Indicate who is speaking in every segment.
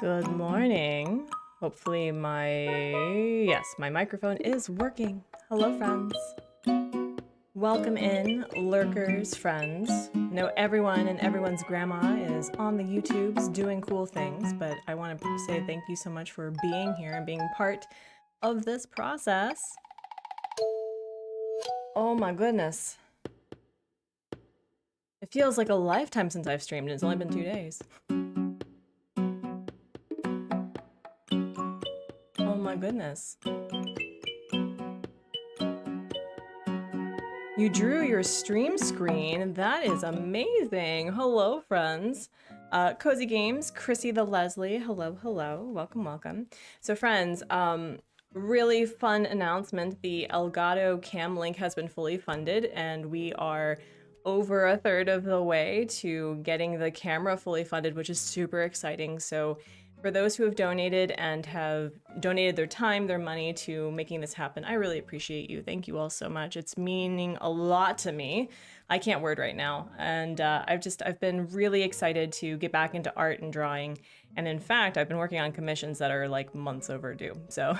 Speaker 1: Good morning. Hopefully my microphone is working. Hello, friends. Welcome in, lurkers, friends. I know everyone and everyone's grandma is on the YouTubes doing cool things, but I want to say thank you so much for being here and being part of this process. Oh my goodness. It feels like a lifetime since I've streamed, and it's only been 2 days. Oh my goodness. You drew your stream screen. That is amazing. Hello, friends. Cozy Games, Chrissy the Leslie. Hello, hello. Welcome, welcome. So, friends, really fun announcement. The Elgato cam link has been fully funded, and we are over a third of the way to getting the camera fully funded, which is super exciting. So for those who have donated and have donated their time, their money to making this happen, I really appreciate you. Thank you all so much. It's meaning a lot to me. I can't word right now. And I've been really excited to get back into art and drawing. And in fact, I've been working on commissions that are like months overdue. So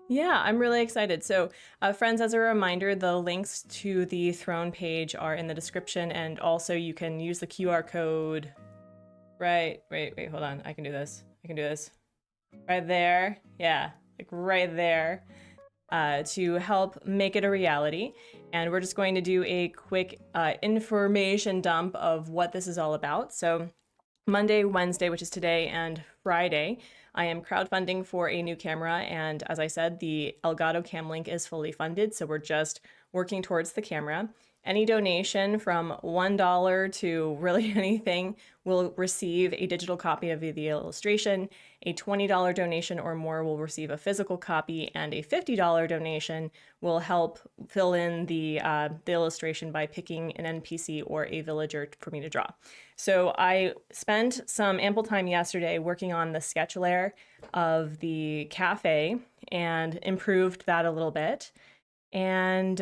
Speaker 1: yeah, I'm really excited. So friends, as a reminder, the links to the throne page are in the description. And also you can use the QR code. Right, wait, hold on. I can do this. Right there. Yeah, like right there to help make it a reality. And we're just going to do a quick information dump of what this is all about. So Monday, Wednesday, which is today, and Friday, I am crowdfunding for a new camera. And as I said, the Elgato cam link is fully funded. So we're just working towards the camera. Any donation from $1 to really anything will receive a digital copy of the illustration. A $20 donation or more will receive a physical copy, and a $50 donation will help fill in the illustration by picking an NPC or a villager for me to draw. So I spent some ample time yesterday working on the sketch layer of the cafe and improved that a little bit. And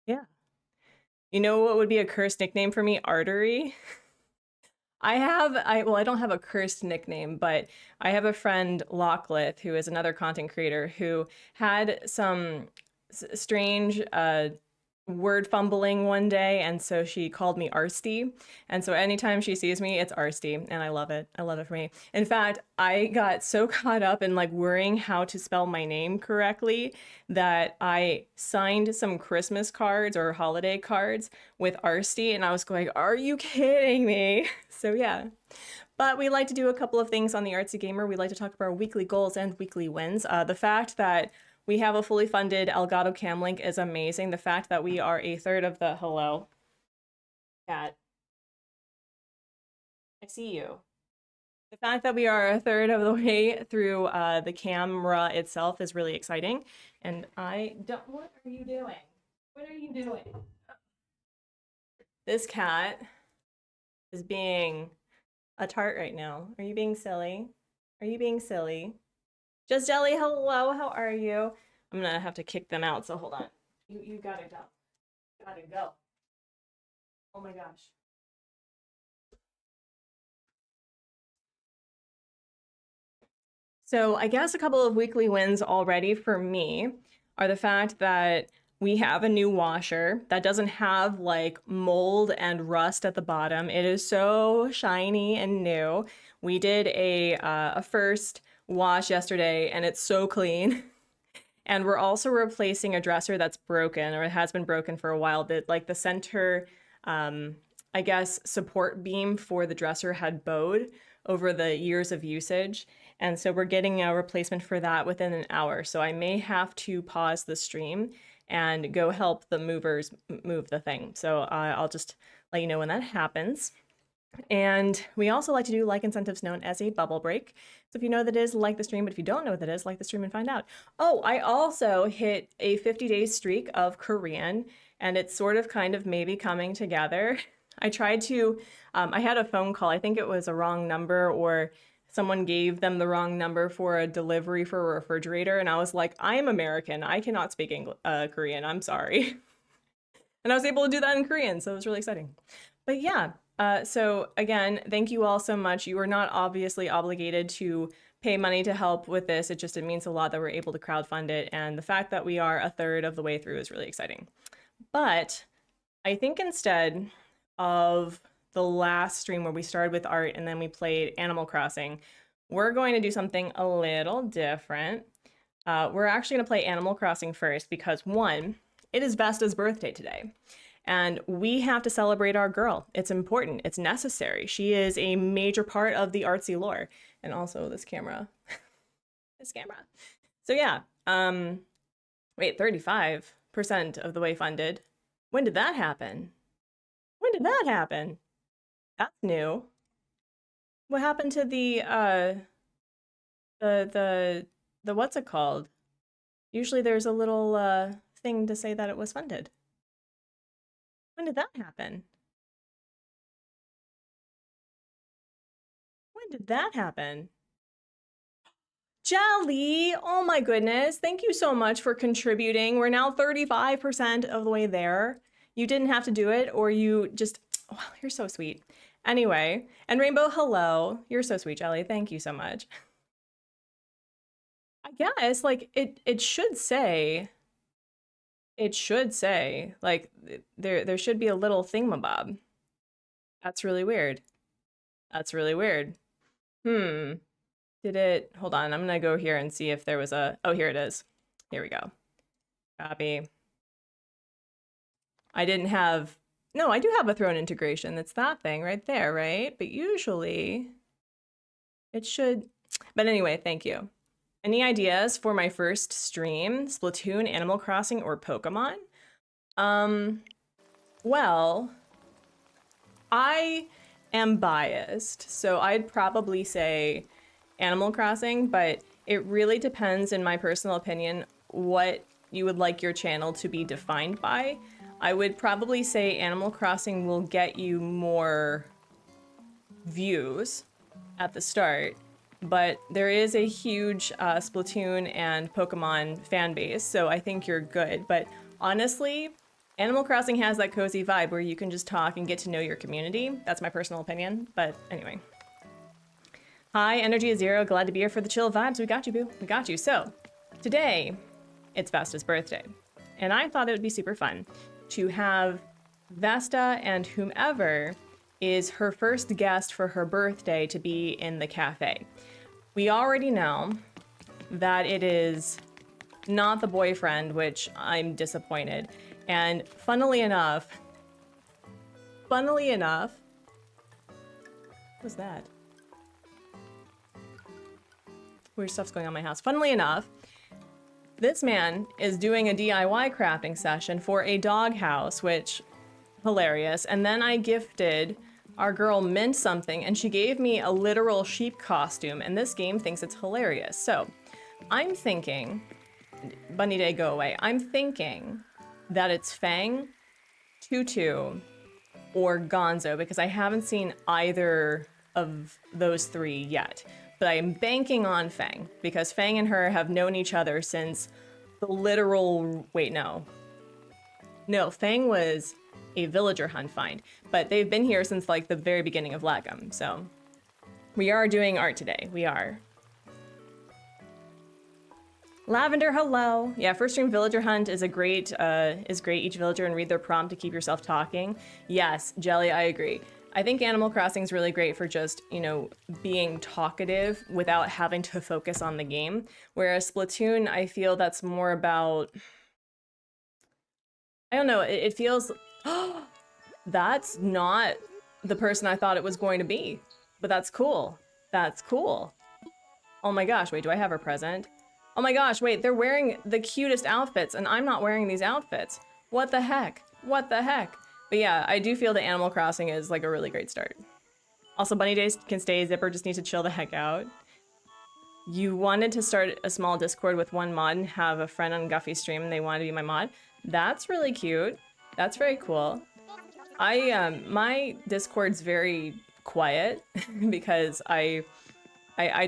Speaker 1: yeah. You know what would be a cursed nickname for me? Artery. I don't have a cursed nickname, but I have a friend, Locklith, who is another content creator who had some strange word fumbling one day, and so she called me Arsty. And so anytime she sees me, it's Arsty, and I love it. I love it for me. In fact, I got so caught up in like worrying how to spell my name correctly that I signed some Christmas cards or holiday cards with Arsty, and I was going, "Are you kidding me?" So yeah. But we like to do a couple of things on the Artsy Gamer. We like to talk about our weekly goals and weekly wins. The fact that we have a fully funded Elgato cam link is amazing. The fact that we are a third of the hello cat. I see you. The fact that we are a third of the way through the camera itself is really exciting. And I don't. What are you doing? What are you doing? This cat is being a tart right now. Are you being silly? Are you being silly? Just Jelly, hello, how are you? I'm gonna have to kick them out, so hold on. You gotta go. Gotta go. Oh my gosh. So I guess a couple of weekly wins already for me are the fact that we have a new washer that doesn't have like mold and rust at the bottom. It is so shiny and new. We did a first wash yesterday and it's so clean. And we're also replacing a dresser that's broken, or it has been broken for a while. That like the center, I guess, support beam for the dresser had bowed over the years of usage. And so we're getting a replacement for that within an hour. So I may have to pause the stream and go help the movers move the thing. So I'll just let you know when that happens. And we also like to do like incentives known as a bubble break. So if you know what that is, like the stream, but if you don't know what that is, like the stream and find out. Oh, I also hit a 50-day streak of Korean, and it's sort of kind of maybe coming together. I tried to, I had a phone call, I think it was a wrong number, or someone gave them the wrong number for a delivery for a refrigerator, and I was like, I am American, I cannot speak Korean, I'm sorry. And I was able to do that in Korean, so it was really exciting. But yeah, so again, thank you all so much. You are not obviously obligated to pay money to help with this. It means a lot that we're able to crowdfund it. And the fact that we are a third of the way through is really exciting. But I think instead of the last stream where we started with art and then we played Animal Crossing, we're going to do something a little different. We're actually going to play Animal Crossing first because one, it is Vesta's birthday today. And we have to celebrate our girl. It's important. It's necessary. She is a major part of the Artsy lore. And also this camera. This camera. So yeah. Wait, 35% of the way funded. When did that happen? When did that happen? That's new. What happened to the what's it called? Usually there's a little thing to say that it was funded. When did that happen? When did that happen? Jelly! Oh my goodness. Thank you so much for contributing. We're now 35% of the way there. You didn't have to do it, or you just... Wow, you're so sweet. Anyway, and Rainbow, hello. You're so sweet, Jelly. Thank you so much. I guess, like, it should say... It should say, like, there should be a little thingamabob. That's really weird. That's really weird. Did it, hold on, I'm gonna go here and see if there was a, oh, here it is. Here we go. Copy. I didn't have, no, I do have a Throne integration. It's that thing right there, right? But usually it should, but anyway, thank you. Any ideas for my first stream? Splatoon, Animal Crossing, or Pokemon? Well, I am biased, so I'd probably say Animal Crossing, but it really depends, in my personal opinion, what you would like your channel to be defined by. I would probably say Animal Crossing will get you more views at the start, but there is a huge Splatoon and Pokemon fan base, so I think you're good. But honestly, Animal Crossing has that cozy vibe where you can just talk and get to know your community. That's my personal opinion, but anyway. Hi, Energy is Zero, glad to be here for the chill vibes. We got you, boo, we got you. So, today, it's Vesta's birthday, and I thought it would be super fun to have Vesta and whomever is her first guest for her birthday to be in the cafe. We already know that it is not the boyfriend, which I'm disappointed. And funnily enough, what was that? Weird stuff's going on in my house. Funnily enough, this man is doing a DIY crafting session for a doghouse, which, hilarious. And then I gifted our girl Mint something, and she gave me a literal sheep costume, and this game thinks it's hilarious. So, I'm thinking, Bunny Day, go away. I'm thinking that it's Fang, Tutu, or Gonzo, because I haven't seen either of those three yet. But I'm banking on Fang, because Fang and her have known each other since the literal... Wait, no. No, Fang was a villager hunt find, but they've been here since like the very beginning of Lagom, so we are doing art today. We are. Lavender, hello. Yeah, first stream villager hunt is great. Each villager and read their prompt to keep yourself talking. Yes, Jelly, I agree. I think Animal Crossing is really great for just, you know, being talkative without having to focus on the game. Whereas Splatoon, I feel that's more about, I don't know, it feels, that's not the person I thought it was going to be. But that's cool. That's cool. Oh my gosh, wait, do I have a present? Oh my gosh, wait, they're wearing the cutest outfits and I'm not wearing these outfits. What the heck? What the heck? But yeah, I do feel that Animal Crossing is like a really great start. Also, Bunny Days can stay, Zipper just needs to chill the heck out. You wanted to start a small Discord with one mod and have a friend on Guffy's stream and they wanted to be my mod. That's really cute. That's very cool. My Discord's very quiet because I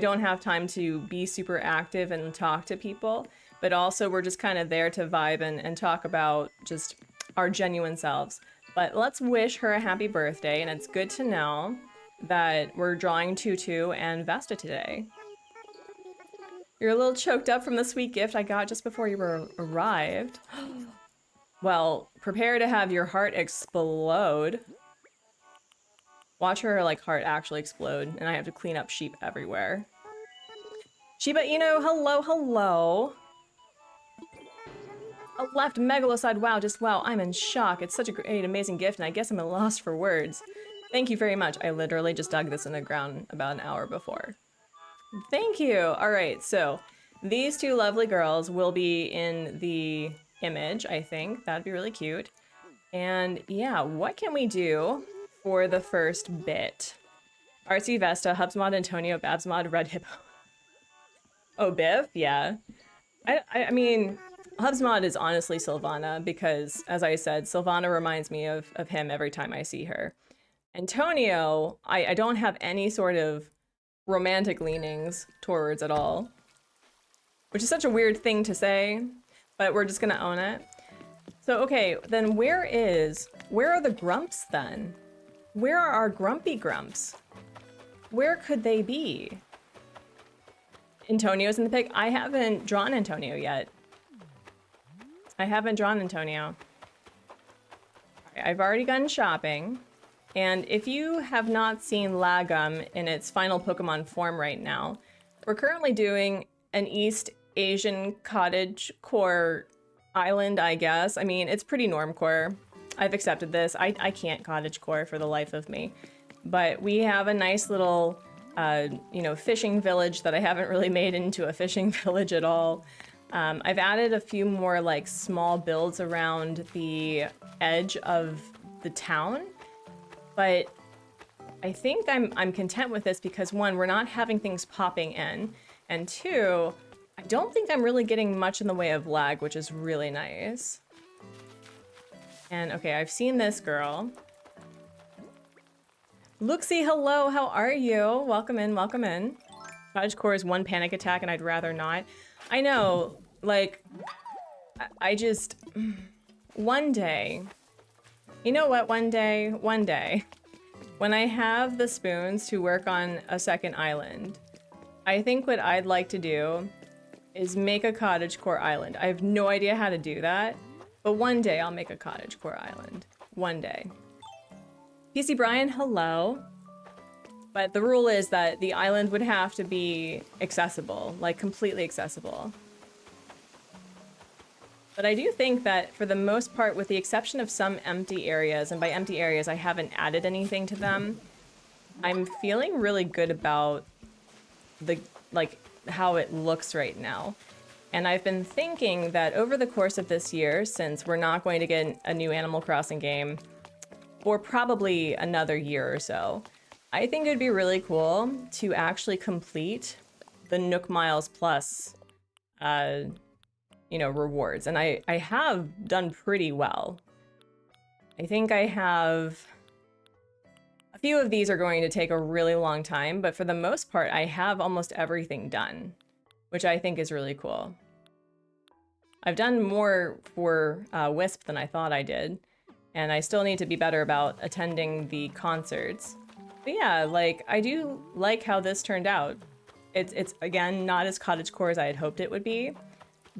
Speaker 1: don't have time to be super active and talk to people, but also we're just kind of there to vibe and talk about just our genuine selves. But let's wish her a happy birthday, and it's good to know that we're drawing Tutu and Vesta today. You're a little choked up from the sweet gift I got just before you arrived. Well, prepare to have your heart explode. Watch her, like, heart actually explode, and I have to clean up sheep everywhere. Shiba Inu, hello, hello. A left megalocide, wow, just wow, I'm in shock. It's such a great, amazing gift, and I guess I'm at a loss for words. Thank you very much. I literally just dug this in the ground about an hour before. Thank you. All right, so these two lovely girls will be in the image, I think. That'd be really cute. And yeah, what can we do for the first bit? Artsy, Vesta, Hubsmod, Antonio, Babsmod, Red Hippo. Oh, Biff? Yeah. I mean, Hubsmod is honestly Sylvana because, as I said, Sylvana reminds me of him every time I see her. Antonio, I don't have any sort of romantic leanings towards at all. Which is such a weird thing to say, but we're just gonna own it. So, okay, then where are the grumps then? Where are our grumpy grumps? Where could they be? Antonio's in the pic. I haven't drawn Antonio yet. I haven't drawn Antonio. I've already gone shopping. And if you have not seen Lagom in its final Pokemon form right now, we're currently doing an East Asian cottage core island, I guess. I mean, it's pretty normcore. I've accepted this. I can't cottage core for the life of me. But we have a nice little, you know, fishing village that I haven't really made into a fishing village at all. I've added a few more like small builds around the edge of the town. But I think I'm content with this because one, we're not having things popping in. And two, I don't think I'm really getting much in the way of lag, which is really nice. And okay, I've seen this girl. Luxie, hello, how are you? Welcome in, welcome in. Cottage core is one panic attack and I'd rather not. I know, like, I just, one day, you know what, one day, when I have the spoons to work on a second island, I think what I'd like to do is make a cottage core island. I have no idea how to do that, But one day I'll make a cottagecore island. One day. PC Brian, hello. But the rule is that the island would have to be accessible, like completely accessible. But I do think that for the most part, with the exception of some empty areas, and by empty areas, I haven't added anything to them, I'm feeling really good about the, like, how it looks right now. And I've been thinking that over the course of this year, since we're not going to get a new Animal Crossing game for probably another year or so, I think it'd be really cool to actually complete the Nook Miles Plus, you know, rewards. And I have done pretty well. I think I have... A few of these are going to take a really long time, but for the most part, I have almost everything done, which I think is really cool. I've done more for Wisp than I thought I did, and I still need to be better about attending the concerts. But yeah, like, I do like how this turned out. It's again, not as cottagecore as I had hoped it would be,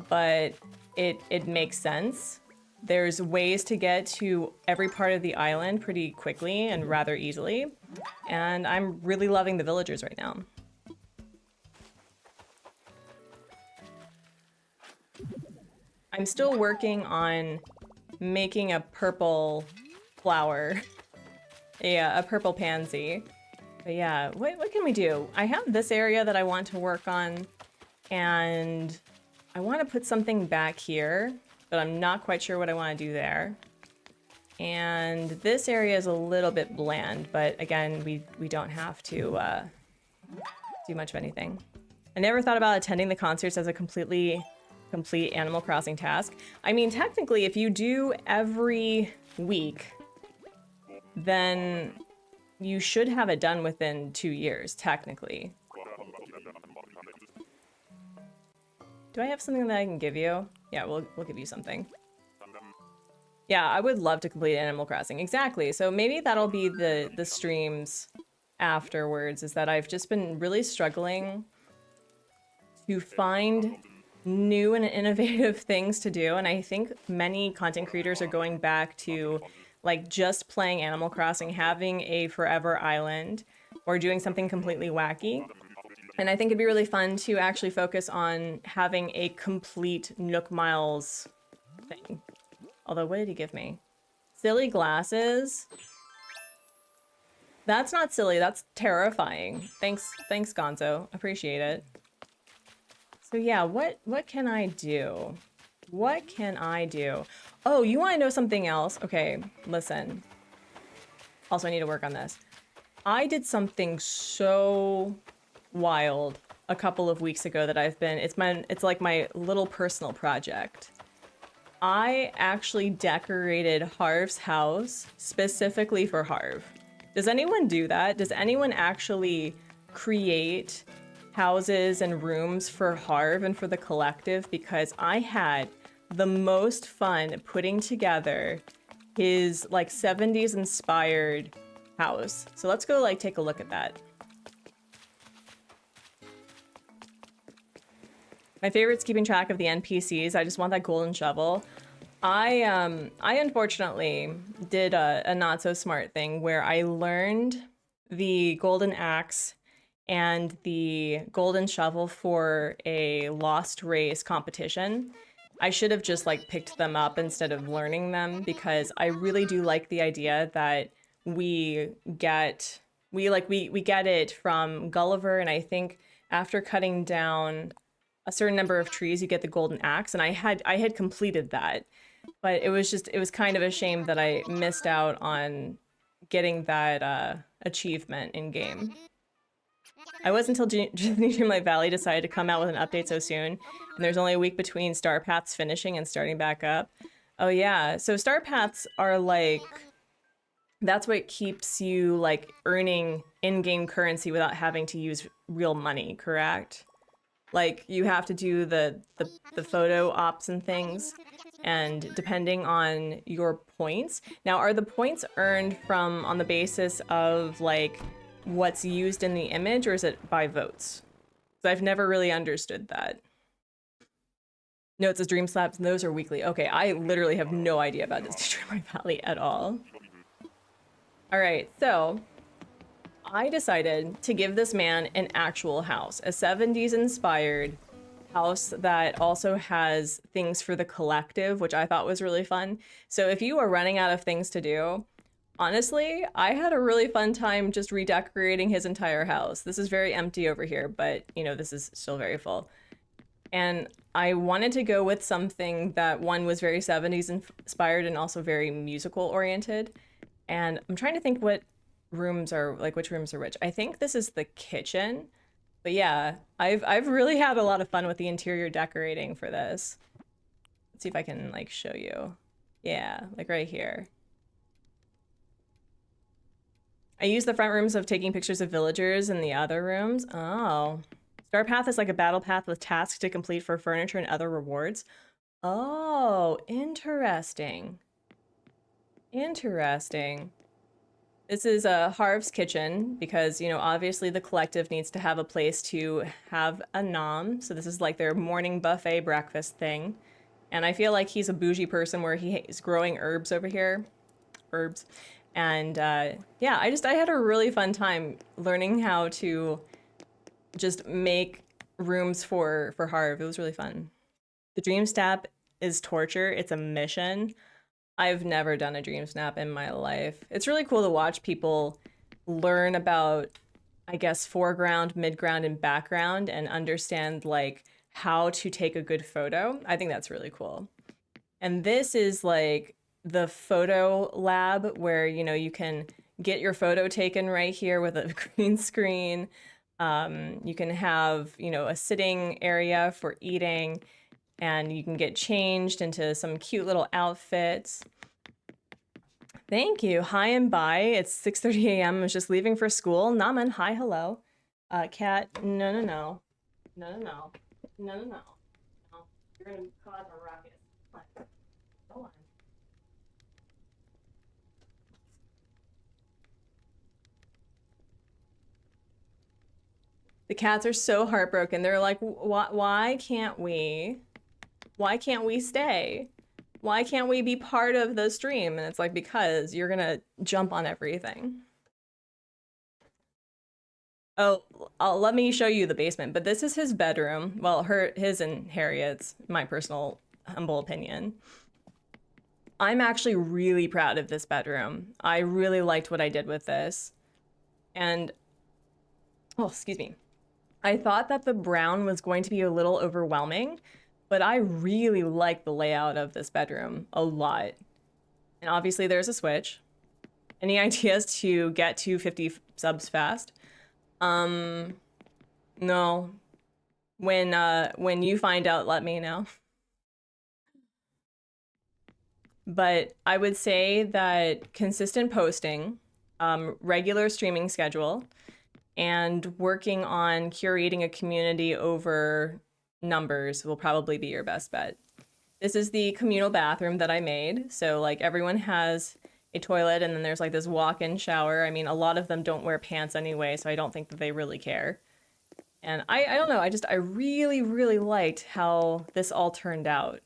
Speaker 1: but it makes sense. There's ways to get to every part of the island pretty quickly and rather easily, and I'm really loving the villagers right now. I'm still working on making a purple flower, a purple pansy. But yeah, what can we do? I have this area that I want to work on, and I want to put something back here, but I'm not quite sure what I want to do there. And this area is a little bit bland, but again, we don't have to do much of anything. I never thought about attending the concerts as a complete Animal Crossing task. I mean, technically, if you do every week, then you should have it done within 2 years, technically. Do I have something that I can give you? Yeah, we'll give you something. Yeah, I would love to complete Animal Crossing. Exactly. So maybe that'll be the streams afterwards, is that I've just been really struggling to find new and innovative things to do, and I think many content creators are going back to like just playing Animal Crossing, having a forever island, or doing something completely wacky. And I think it'd be really fun to actually focus on having a complete Nook Miles thing. Although, what did he give me? Silly glasses? That's not silly, that's terrifying. Thanks Gonzo, appreciate it. So yeah, what can I do? What can I do? Oh, you want to know something else? Okay, listen. Also, I need to work on this. I did something so wild a couple of weeks ago that it's like my little personal project. I actually decorated Harv's house specifically for Harv. Does anyone do that? Does anyone actually create houses and rooms for Harv and for the collective? Because I had the most fun putting together his like 70s inspired house. So let's go like take a look at that. My favorite's keeping track of the NPCs. I just want that golden shovel. I unfortunately did a not so smart thing where I learned the golden axe and the golden shovel for a lost race competition. I should have just like picked them up instead of learning them, because I really do like the idea that we get it from Gulliver, and I think after cutting down a certain number of trees you get the golden axe, and I had completed that, but it was kind of a shame that I missed out on getting that achievement in game. I was until Dreamlight Valley decided to come out with an update so soon, and there's only a week between Star Paths finishing and starting back up. Oh yeah, so Star Paths are like, that's what keeps you like earning in-game currency without having to use real money, correct? Like you have to do the photo ops and things, and depending on your points. Now, are the points earned from on the basis of like what's used in the image, or is it by votes? So I've never really understood that. No, it says Dream Slaps, and those are weekly. Okay, I literally have no idea about Disney Dreamlight Valley at all. All right, so I decided to give this man an actual house, a 70s inspired house that also has things for the collective, which I thought was really fun. So if you are running out of things to do, honestly, I had a really fun time just redecorating his entire house. This is very empty over here, but you know, this is still very full. And I wanted to go with something that one was very 70s inspired and also very musical oriented. And I'm trying to think what rooms are like which rooms are which. I think this is the kitchen. But yeah, I've really had a lot of fun with the interior decorating for this. Let's see if I can like show you. Yeah, like right here. I use the front rooms of taking pictures of villagers in the other rooms. Oh. Star Path is like a battle path with tasks to complete for furniture and other rewards. Oh, interesting. Interesting. This is Harv's kitchen because, you know, obviously the collective needs to have a place to have a nom. So this is like their morning buffet breakfast thing. And I feel like he's a bougie person where he's growing herbs over here. Herbs. And yeah, I had a really fun time learning how to just make rooms for Harv. It was really fun. The dream snap is torture. It's a mission. I've never done a dream snap in my life. It's really cool to watch people learn about, I guess, foreground, midground, and background and understand like how to take a good photo. I think that's really cool. And this is like the photo lab where, you know, you can get your photo taken right here with a green screen. You can have, you know, a sitting area for eating, and you can get changed into some cute little outfits. Thank you. Hi and bye. It's 6:30 a.m. I was just leaving for school. Naman, hi, hello. Cat, no, no, no. No, no, no. No, no, no. No. You're gonna cause a ruckus. What? Go on. The cats are so heartbroken. They're like, why can't we? Why can't we stay? Why can't we be part of the stream? And it's like, because you're gonna jump on everything. Oh, let me show you the basement. But this is his bedroom. Well, his and Harriet's, my personal humble opinion. I'm actually really proud of this bedroom. I really liked what I did with this. And, oh, excuse me. I thought that the brown was going to be a little overwhelming, but I really like the layout of this bedroom a lot. And obviously there's a switch. Any ideas to get to 50 subs fast? No. When you find out, let me know. But I would say that consistent posting, regular streaming schedule, and working on curating a community over numbers will probably be your best bet. This is the communal bathroom that I made. So like everyone has a toilet and then there's like this walk-in shower. I mean, a lot of them don't wear pants anyway, so I don't think that they really care. And I don't know, I really, really liked how this all turned out.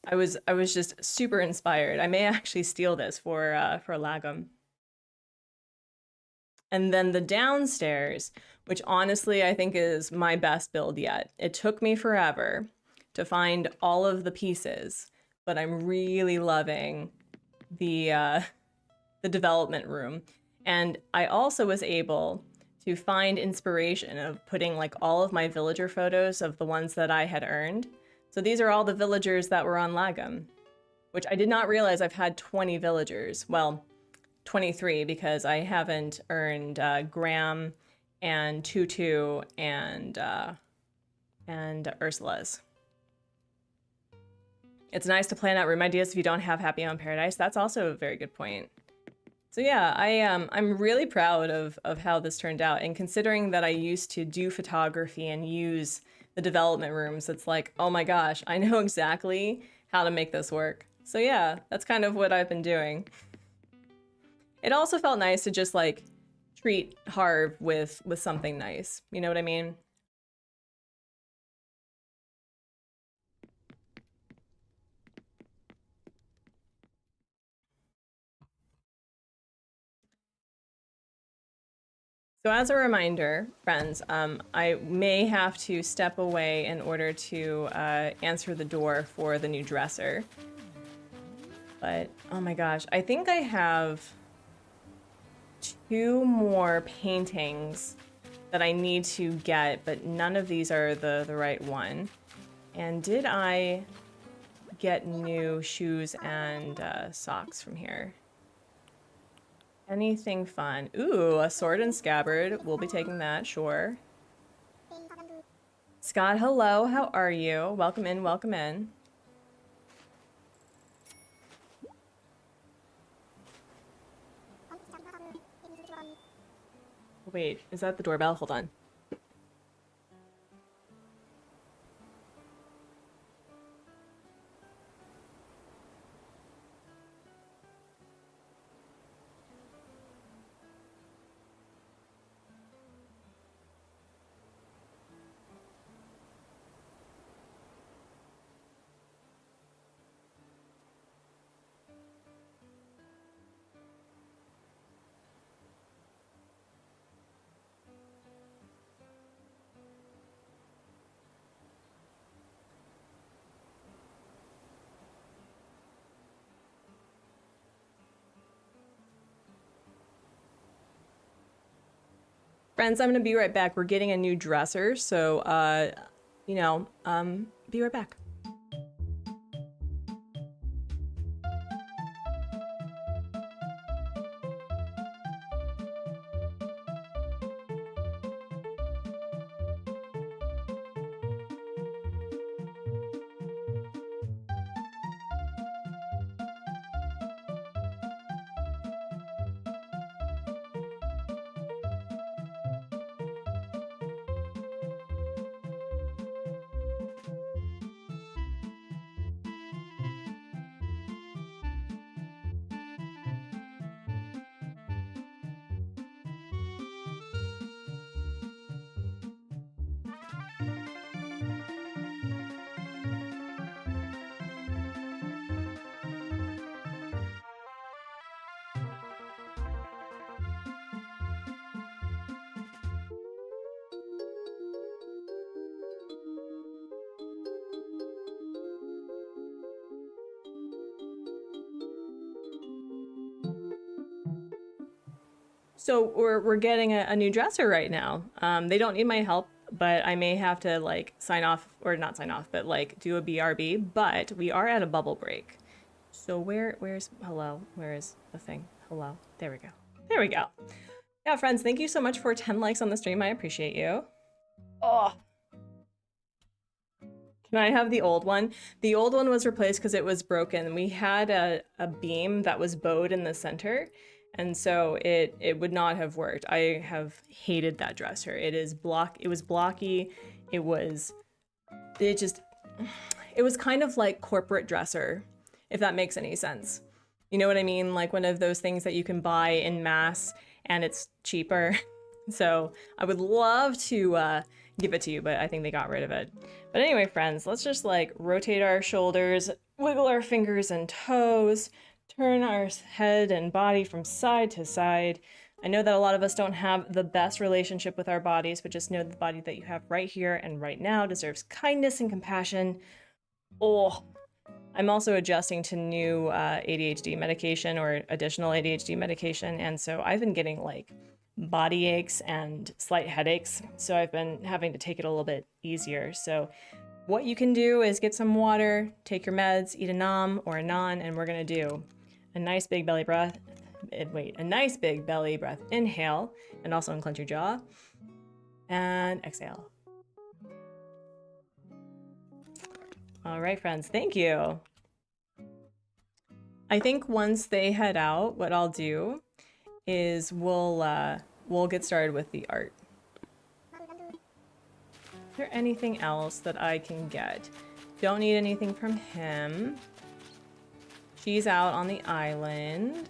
Speaker 1: I was just super inspired. I may actually steal this for Lagom. And then the downstairs, which honestly I think is my best build yet. It took me forever to find all of the pieces, but I'm really loving the development room. And I also was able to find inspiration of putting like all of my villager photos of the ones that I had earned. So these are all the villagers that were on Lagom, which I did not realize I've had 20 villagers. Well, 23 because I haven't earned Graham and Tutu and Ursula's. It's nice to plan out room ideas if you don't have Happy Home Paradise. That's also a very good point. So yeah, I'm really proud of how this turned out, and considering that I used to do photography and use the development rooms, it's like, oh my gosh, I know exactly how to make this work. So yeah, that's kind of what I've been doing. It also felt nice to just like treat Harv with something nice. You know what I mean? So as a reminder, friends, I may have to step away in order to answer the door for the new dresser. But, oh my gosh, I think I have 2 more paintings that I need to get, but none of these are the right one. And did I get new shoes and socks from here? Anything fun? Ooh, a sword and scabbard. We'll be taking that, sure. Scott, hello. How are you? Welcome in, welcome in. Wait, is that the doorbell? Hold on. Friends, I'm gonna be right back. We're getting a new dresser, so, be right back. So we're getting a new dresser right now. They don't need my help, but I may have to like sign off, or not sign off, but like do a BRB. But we are at a bubble break. So where's hello? Where is the thing? Hello. There we go. There we go. Yeah, friends, thank you so much for 10 likes on the stream. I appreciate you. Oh. Can I have the old one? The old one was replaced because it was broken. We had a beam that was bowed in the center, and so it would not have worked. I have hated that dresser. It was blocky. It was kind of like corporate dresser, if that makes any sense. You know what I mean? Like one of those things that you can buy in mass and it's cheaper. So I would love to give it to you, but I think they got rid of it. But anyway, friends, let's just like rotate our shoulders, wiggle our fingers and toes, turn our head and body from side to side. I know that a lot of us don't have the best relationship with our bodies, but just know the body that you have right here and right now deserves kindness and compassion. Oh, I'm also adjusting to new ADHD medication or additional ADHD medication, and so I've been getting like body aches and slight headaches, so I've been having to take it a little bit easier. So what you can do is get some water, take your meds, eat a nom or a non, and we're gonna do a nice big belly breath. A nice big belly breath. Inhale, and also unclench your jaw, and exhale. All right, friends, thank you. I think once they head out, what I'll do is we'll get started with the art. Is there anything else that I can get? Don't need anything from him. She's out on the island.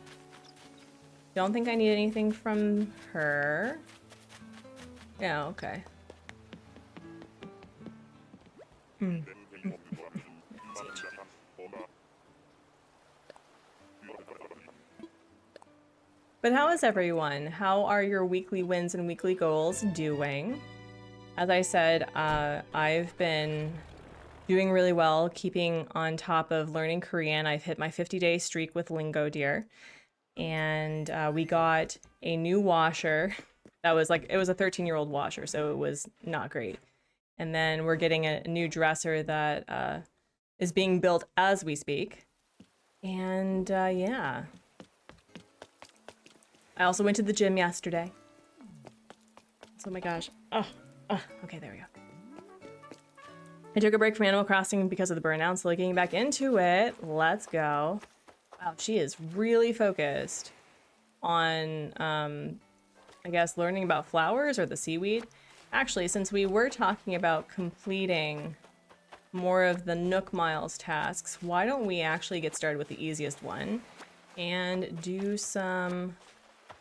Speaker 1: Don't think I need anything from her. Yeah, okay. But how is everyone? How are your weekly wins and weekly goals doing? As I said, I've been doing really well, keeping on top of learning Korean. I've hit my 50-day streak with Lingo Dear. And we got a new washer that was like, it was a 13-year-old washer, so it was not great. And then we're getting a new dresser that is being built as we speak. And yeah. I also went to the gym yesterday. Oh my gosh. Oh, okay, there we go. I took a break from Animal Crossing because of the burnout, so getting back into it. Let's go. Wow, she is really focused on, I guess, learning about flowers or the seaweed. Actually, since we were talking about completing more of the Nook Miles tasks, why don't we actually get started with the easiest one and do some...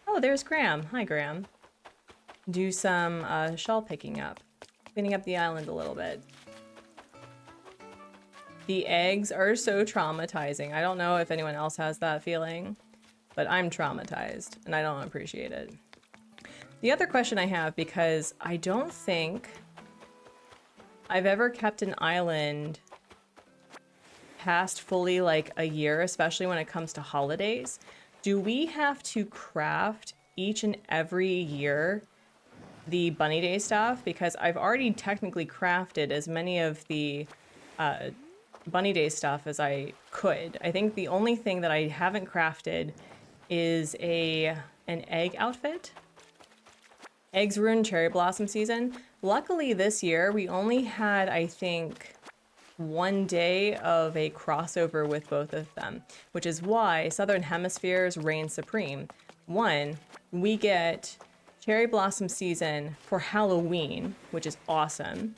Speaker 1: Oh, there's Graham. Hi, Graham. Do some shell picking up. Cleaning up the island a little bit. The eggs are so traumatizing. I don't know if anyone else has that feeling, but I'm traumatized and I don't appreciate it. The other question I have, because I don't think I've ever kept an island past fully like a year, especially when it comes to holidays. Do we have to craft each and every year the Bunny Day stuff? Because I've already technically crafted as many of the Bunny Day stuff as I could. I think the only thing that I haven't crafted is an egg outfit. Eggs ruin cherry blossom season. Luckily this year we only had, I think, one day of a crossover with both of them, which is why Southern Hemispheres reign supreme. One, we get cherry blossom season for Halloween, which is awesome.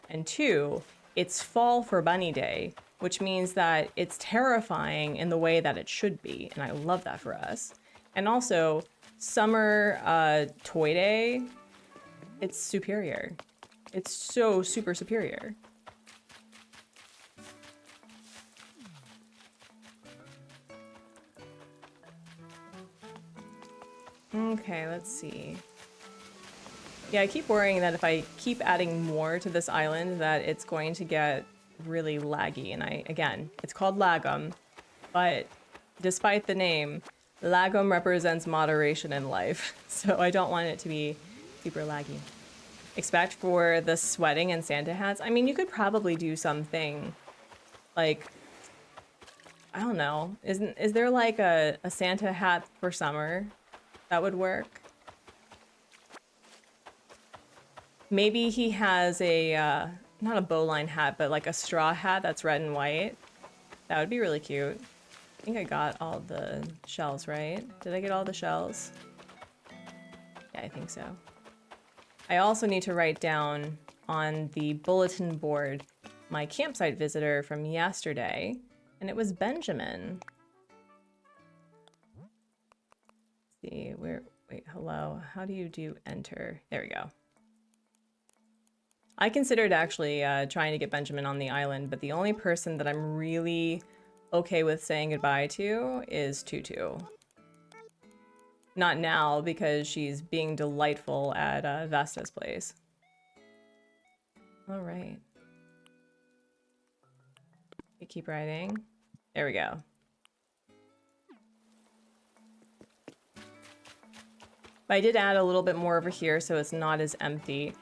Speaker 1: And two, it's fall for Bunny Day, which means that it's terrifying in the way that it should be. And I love that for us. And also, summer Toy Day, it's superior. It's so super superior. Okay, let's see. Yeah, I keep worrying that if I keep adding more to this island that it's going to get really laggy. And again, it's called Lagom, but despite the name, Lagom represents moderation in life. So I don't want it to be super laggy. Expect for the sweating and Santa hats. I mean, you could probably do something like, I don't know. Is there like a Santa hat for summer that would work? Maybe he has a, not a bowline hat, but like a straw hat that's red and white. That would be really cute. I think I got all the shells, right? Did I get all the shells? Yeah, I think so. I also need to write down on the bulletin board my campsite visitor from yesterday, and it was Benjamin. Let's see, wait, hello. How do you do enter? There we go. I considered actually trying to get Benjamin on the island, but the only person that I'm really okay with saying goodbye to is Tutu. Not now, because she's being delightful at Vesta's place. All right. We keep writing. There we go. But I did add a little bit more over here so it's not as empty.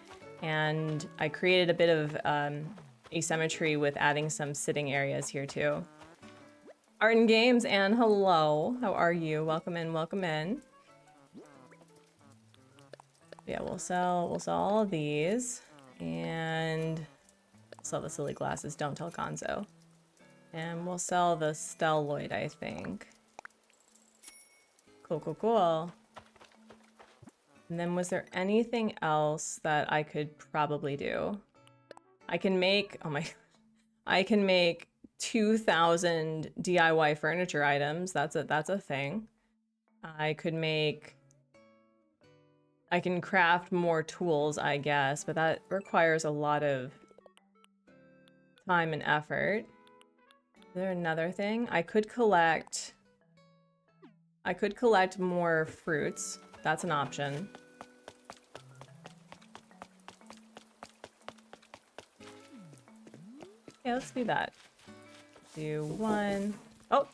Speaker 1: And I created a bit of asymmetry with adding some sitting areas here too. Art and Games, and hello. How are you? Welcome in, welcome in. Yeah, we'll sell all of these. And sell the silly glasses, don't tell Gonzo. And we'll sell the stelloid, I think. Cool, cool, cool. And then was there anything else that I could probably do? I can make, oh my, I can make 2,000 DIY furniture items. That's a thing. I can craft more tools, I guess, but that requires a lot of time and effort. Is there another thing? I could collect I could collect more fruits. That's an option. Yeah, let's do that. Do one. Oh,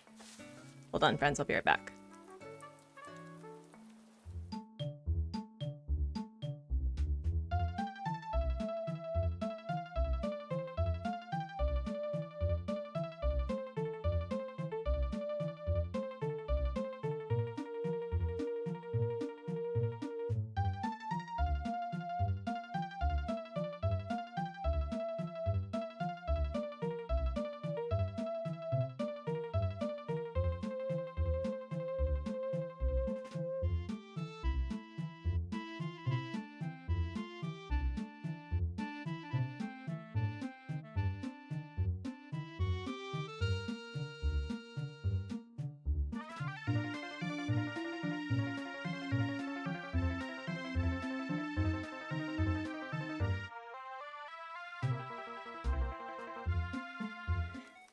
Speaker 1: hold on, friends. I'll be right back.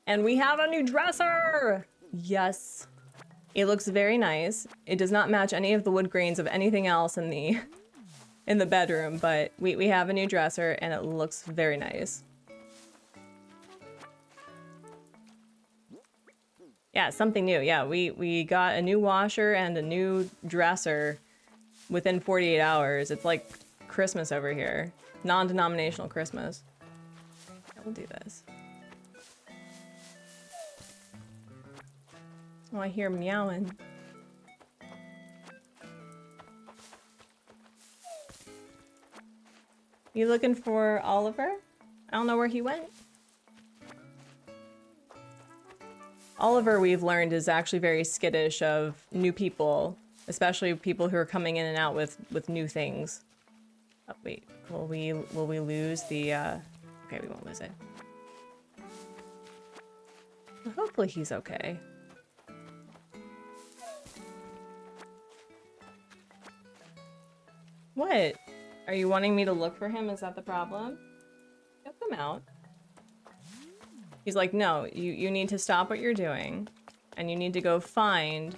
Speaker 1: And we have a new dresser! Yes. It looks very nice. It does not match any of the wood grains of anything else in the bedroom, but we have a new dresser and it looks very nice. Yeah, something new. Yeah, we got a new washer and a new dresser within 48 hours. It's like Christmas over here. Non-denominational Christmas. Yeah, we'll do this. Oh, I hear meowing. You looking for Oliver? I don't know where he went. Oliver, we've learned, is actually very skittish of new people, especially people who are coming in and out with new things. Oh, wait, will we lose the, okay, we won't lose it. Well, hopefully he's okay. What? Are you wanting me to look for him? Is that the problem? Get them out. He's like, no, you need to stop what you're doing and you need to go find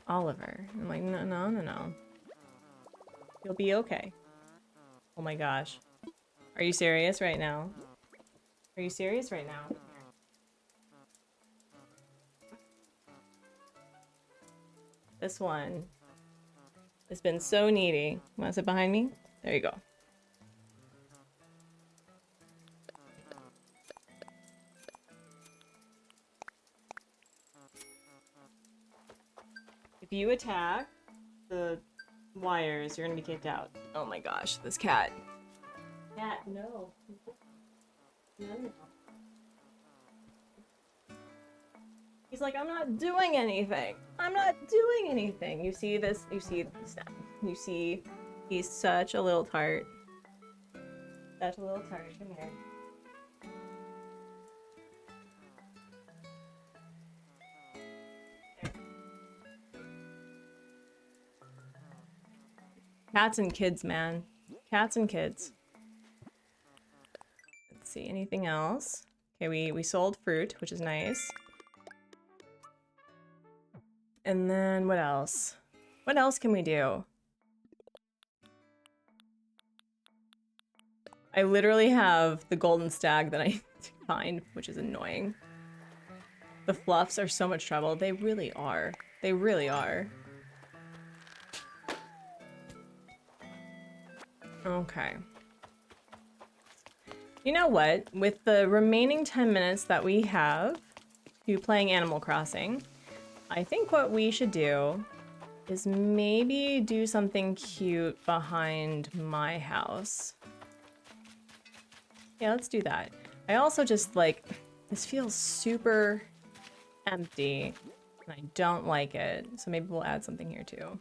Speaker 1: Oliver. I'm like, no. You'll be okay. Oh my gosh. Are you serious right now? Are you serious right now? This one has been so needy. Want to sit behind me? There you go. If you attack the wires, you're gonna be kicked out. Oh my gosh, this cat. Cat, no. No. He's like, I'm not doing anything. I'm not doing anything. You see this? You see this? You see, he's such a little tart. Such a little tart. Come here. Cats and kids, man. Cats and kids. Let's see, anything else? Okay, we sold fruit, which is nice. And then what else? What else can we do? I literally have the golden stag that I need to find, which is annoying. The fluffs are so much trouble. They really are. They really are. Okay. You know what? With the remaining 10 minutes that we have to playing Animal Crossing, I think what we should do is maybe do something cute behind my house. Yeah, let's do that. I also just like, this feels super empty and I don't like it. So maybe we'll add something here too.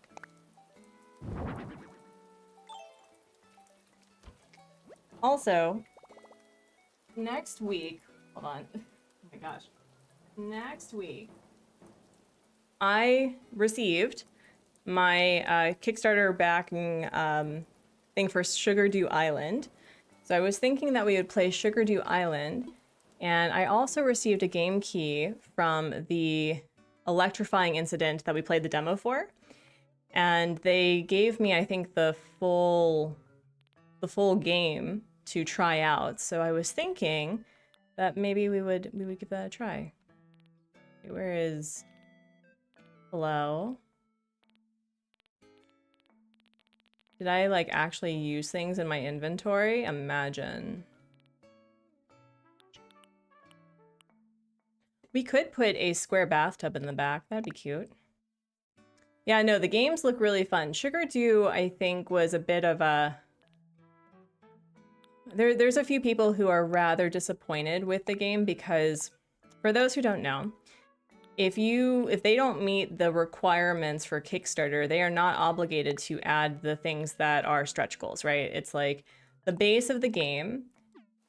Speaker 1: Also, next week, hold on. Oh my gosh. Next week, I received my Kickstarter backing thing for Sugar Dew Island. So I was thinking that we would play Sugar Dew Island, and I also received a game key from the electrifying incident that we played the demo for. And they gave me, I think, the full game to try out. So I was thinking that maybe we would give that a try. Okay, where is hello? Did I like actually use things in my inventory? Imagine. We could put a square bathtub in the back. That'd be cute. Yeah, no, the games look really fun. Sugar Dew, I think, was a bit of a... There's a few people who are rather disappointed with the game because, for those who don't know, if they don't meet the requirements for Kickstarter, they are not obligated to add the things that are stretch goals, right? It's like the base of the game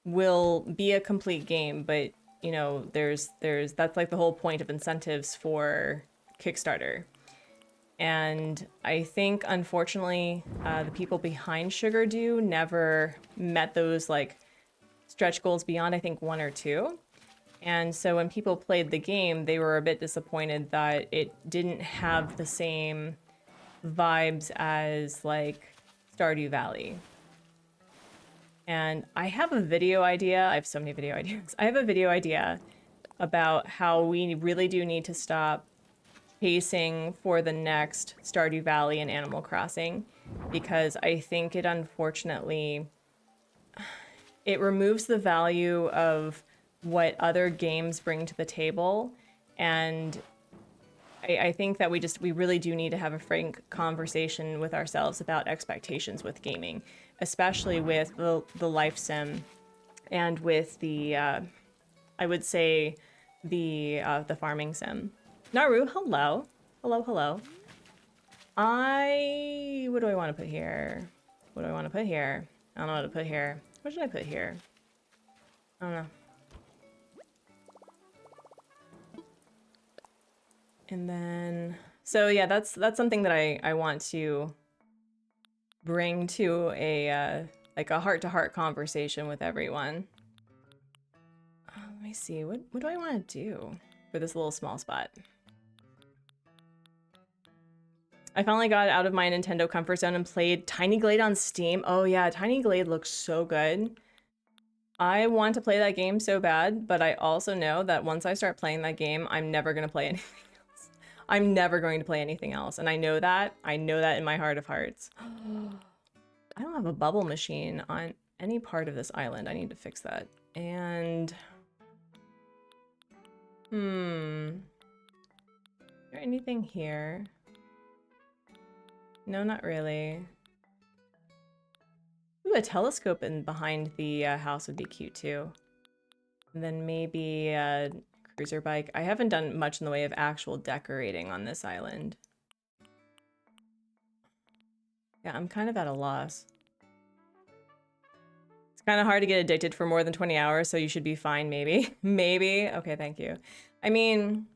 Speaker 1: will be a complete game, but you know, that's like the whole point of incentives for Kickstarter. And I think, unfortunately, the people behind Sugar Dew never met those like stretch goals beyond, I think, 1 or 2. And so when people played the game, they were a bit disappointed that it didn't have the same vibes as like Stardew Valley. And I have a video idea. I have so many video ideas. I have a video idea about how we really do need to stop chasing for the next Stardew Valley and Animal Crossing, because I think it unfortunately, it removes the value of what other games bring to the table. And I think that we really do need to have a frank conversation with ourselves about expectations with gaming, especially with the life sim and with the, I would say, the farming sim. Naru, hello. Hello, hello. What do I want to put here? What do I want to put here? I don't know what to put here. What should I put here? I don't know. And then, so yeah, that's something that I want to bring to a, like a heart-to-heart conversation with everyone. Let me see, what do I want to do for this little small spot? I finally got out of my Nintendo comfort zone and played Tiny Glade on Steam. Oh yeah, Tiny Glade looks so good. I want to play that game so bad, but I also know that once I start playing that game, I'm never going to play anything else. I'm never going to play anything else, and I know that. I know that in my heart of hearts. I don't have a bubble machine on any part of this island. I need to fix that. And... is there anything here? No, not really. Ooh, a telescope in behind the house would be cute too. And then maybe a cruiser bike. I haven't done much in the way of actual decorating on this island. Yeah, I'm kind of at a loss. It's kind of hard to get addicted for more than 20 hours, so you should be fine, maybe. Maybe? Okay, thank you. I mean,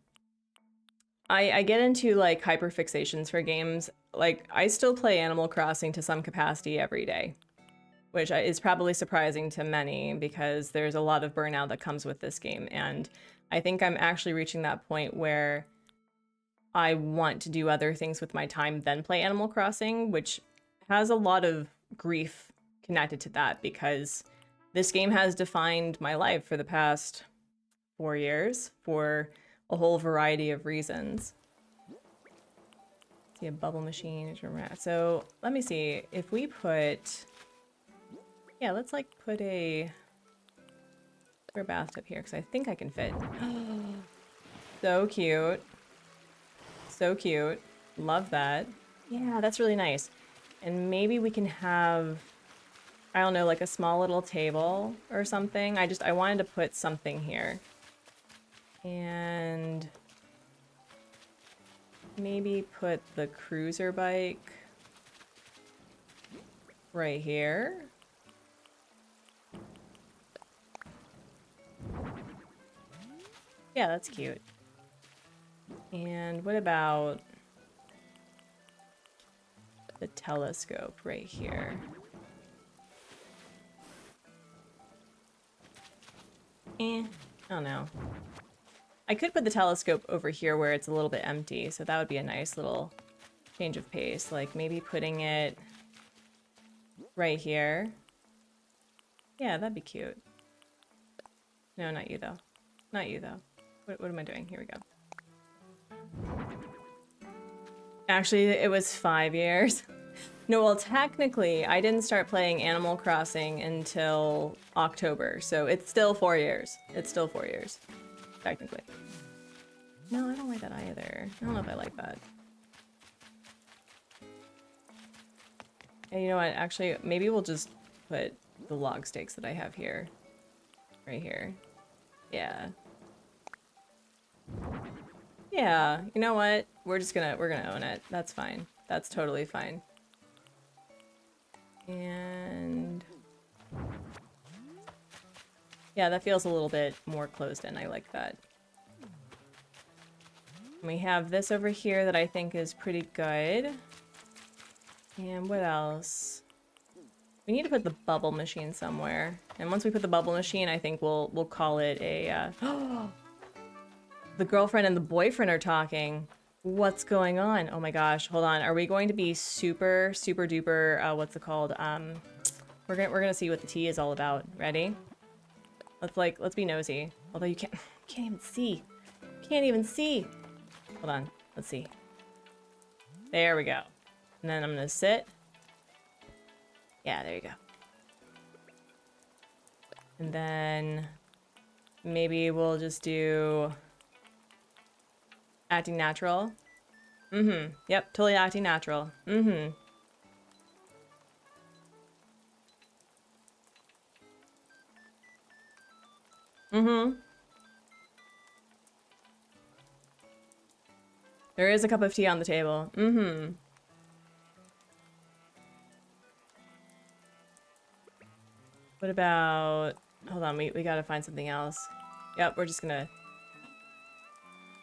Speaker 1: I get into like hyperfixations for games. Like, I still play Animal Crossing to some capacity every day, which is probably surprising to many because there's a lot of burnout that comes with this game. And I think I'm actually reaching that point where I want to do other things with my time than play Animal Crossing, which has a lot of grief connected to that because this game has defined my life for the past 4 years for a whole variety of reasons. See, a bubble machine. So let me see if we put, yeah, let's like put a bathtub here because I think I can fit. So cute. So cute. Love that. Yeah, that's really nice. And maybe we can have, I don't know, like a small little table or something. I wanted to put something here. And maybe put the cruiser bike right here. Yeah, that's cute. And what about the telescope right here? I don't know. I could put the telescope over here where it's a little bit empty, so that would be a nice little change of pace. Like maybe putting it right here. Yeah, that'd be cute. No, not you though. Not you though. What am I doing? Here we go. Actually, it was 5 years. No, well, technically, I didn't start playing Animal Crossing until October, so it's still 4 years. It's still 4 years, technically. No, I don't like that either. I don't know if I like that. And you know what? Actually, maybe we'll just put the log stakes that I have here, right here. Yeah. Yeah, you know what? We're gonna own it. That's fine. That's totally fine. And yeah, that feels a little bit more closed in. I like that. And we have this over here that I think is pretty good. And what else? We need to put the bubble machine somewhere. And once we put the bubble machine, I think we'll call it a the girlfriend and the boyfriend are talking. What's going on? Oh my gosh, hold on. Are we going to be super duper what's it called? We're gonna see what the tea is all about. Ready? Let's be nosy. Although you can't even see. Can't even see. Hold on. Let's see. There we go. And then I'm gonna sit. Yeah, there you go. And then maybe we'll just do acting natural. Mm-hmm. Yep, totally acting natural. Mm-hmm. Mm-hmm. There is a cup of tea on the table. Mm-hmm. What about... Hold on, we gotta find something else. Yep, we're just gonna...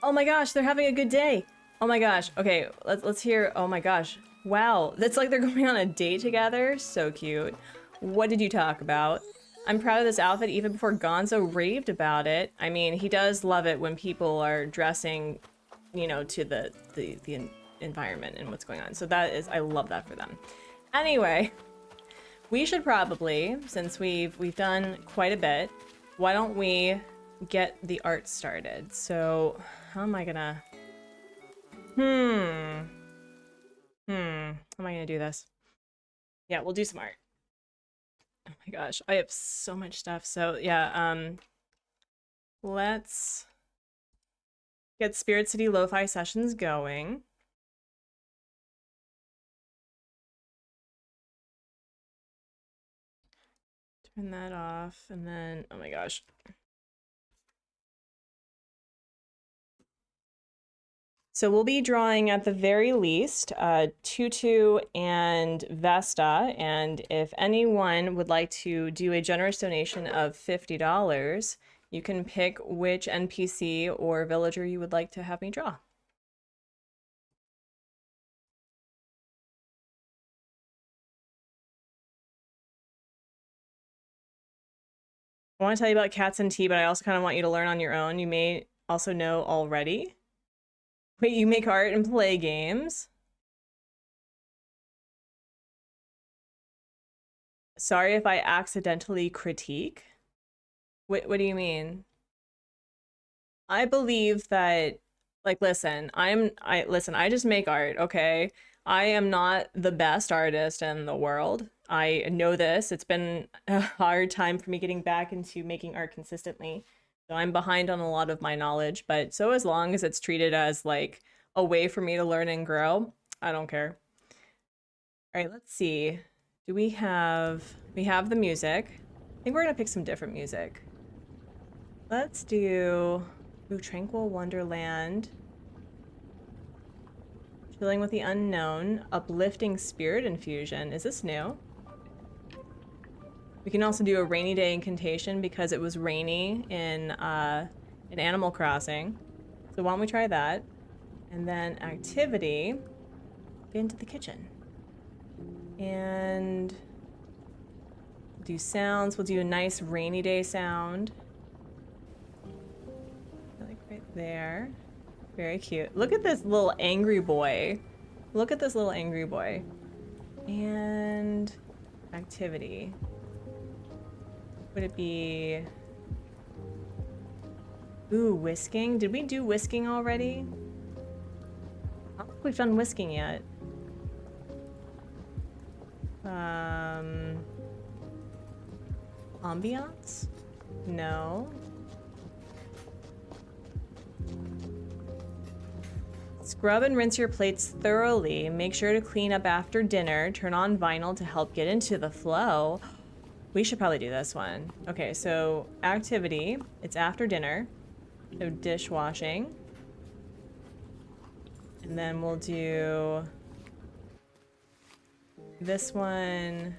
Speaker 1: Oh my gosh, they're having a good day! Oh my gosh, okay, let's hear... Oh my gosh. Wow, that's like they're going on a date together. So cute. What did you talk about? I'm proud of this outfit even before Gonzo raved about it. I mean, he does love it when people are dressing, you know, to the environment and what's going on. So that is... I love that for them. Anyway... We should probably, since we've done quite a bit, why don't we get the art started? So, how am I gonna... How am I gonna do this? Yeah, we'll do some art. Oh my gosh, I have so much stuff. So, yeah, let's get Spirit City Lo-Fi sessions going. Turn that off, and then, oh my gosh. So we'll be drawing at the very least Tutu and Vesta, and if anyone would like to do a generous donation of $50, you can pick which NPC or villager you would like to have me draw. I want to tell you about Cats and Tea, but I also kind of want you to learn on your own. You may also know already. Wait, you make art and play games? Sorry if I accidentally critique. What do you mean? I believe that, like, listen, I just make art, okay? I am not the best artist in the world. I know this. It's been a hard time for me getting back into making art consistently. So I'm behind on a lot of my knowledge, but so as long as it's treated as like a way for me to learn and grow, I don't care. All right, let's see. Do we have the music. I think we're gonna pick some different music. Let's do Tranquil Wonderland. Chilling with the Unknown. Uplifting Spirit Infusion. Is this new? We can also do a Rainy Day Incantation because it was rainy in Animal Crossing. So why don't we try that? And then Activity. Get into the kitchen. And do sounds. We'll do a nice rainy day sound. Really great. there. Very cute. Look at this little angry boy. Look at this little angry boy. And activity. Would it be... Ooh, whisking? Did we do whisking already? I don't think we've done whisking yet. Ambiance? No. Scrub and rinse your plates thoroughly. Make sure to clean up after dinner. Turn on vinyl to help get into the flow. We should probably do this one. Okay, so activity. It's after dinner. So dishwashing. And then we'll do this one.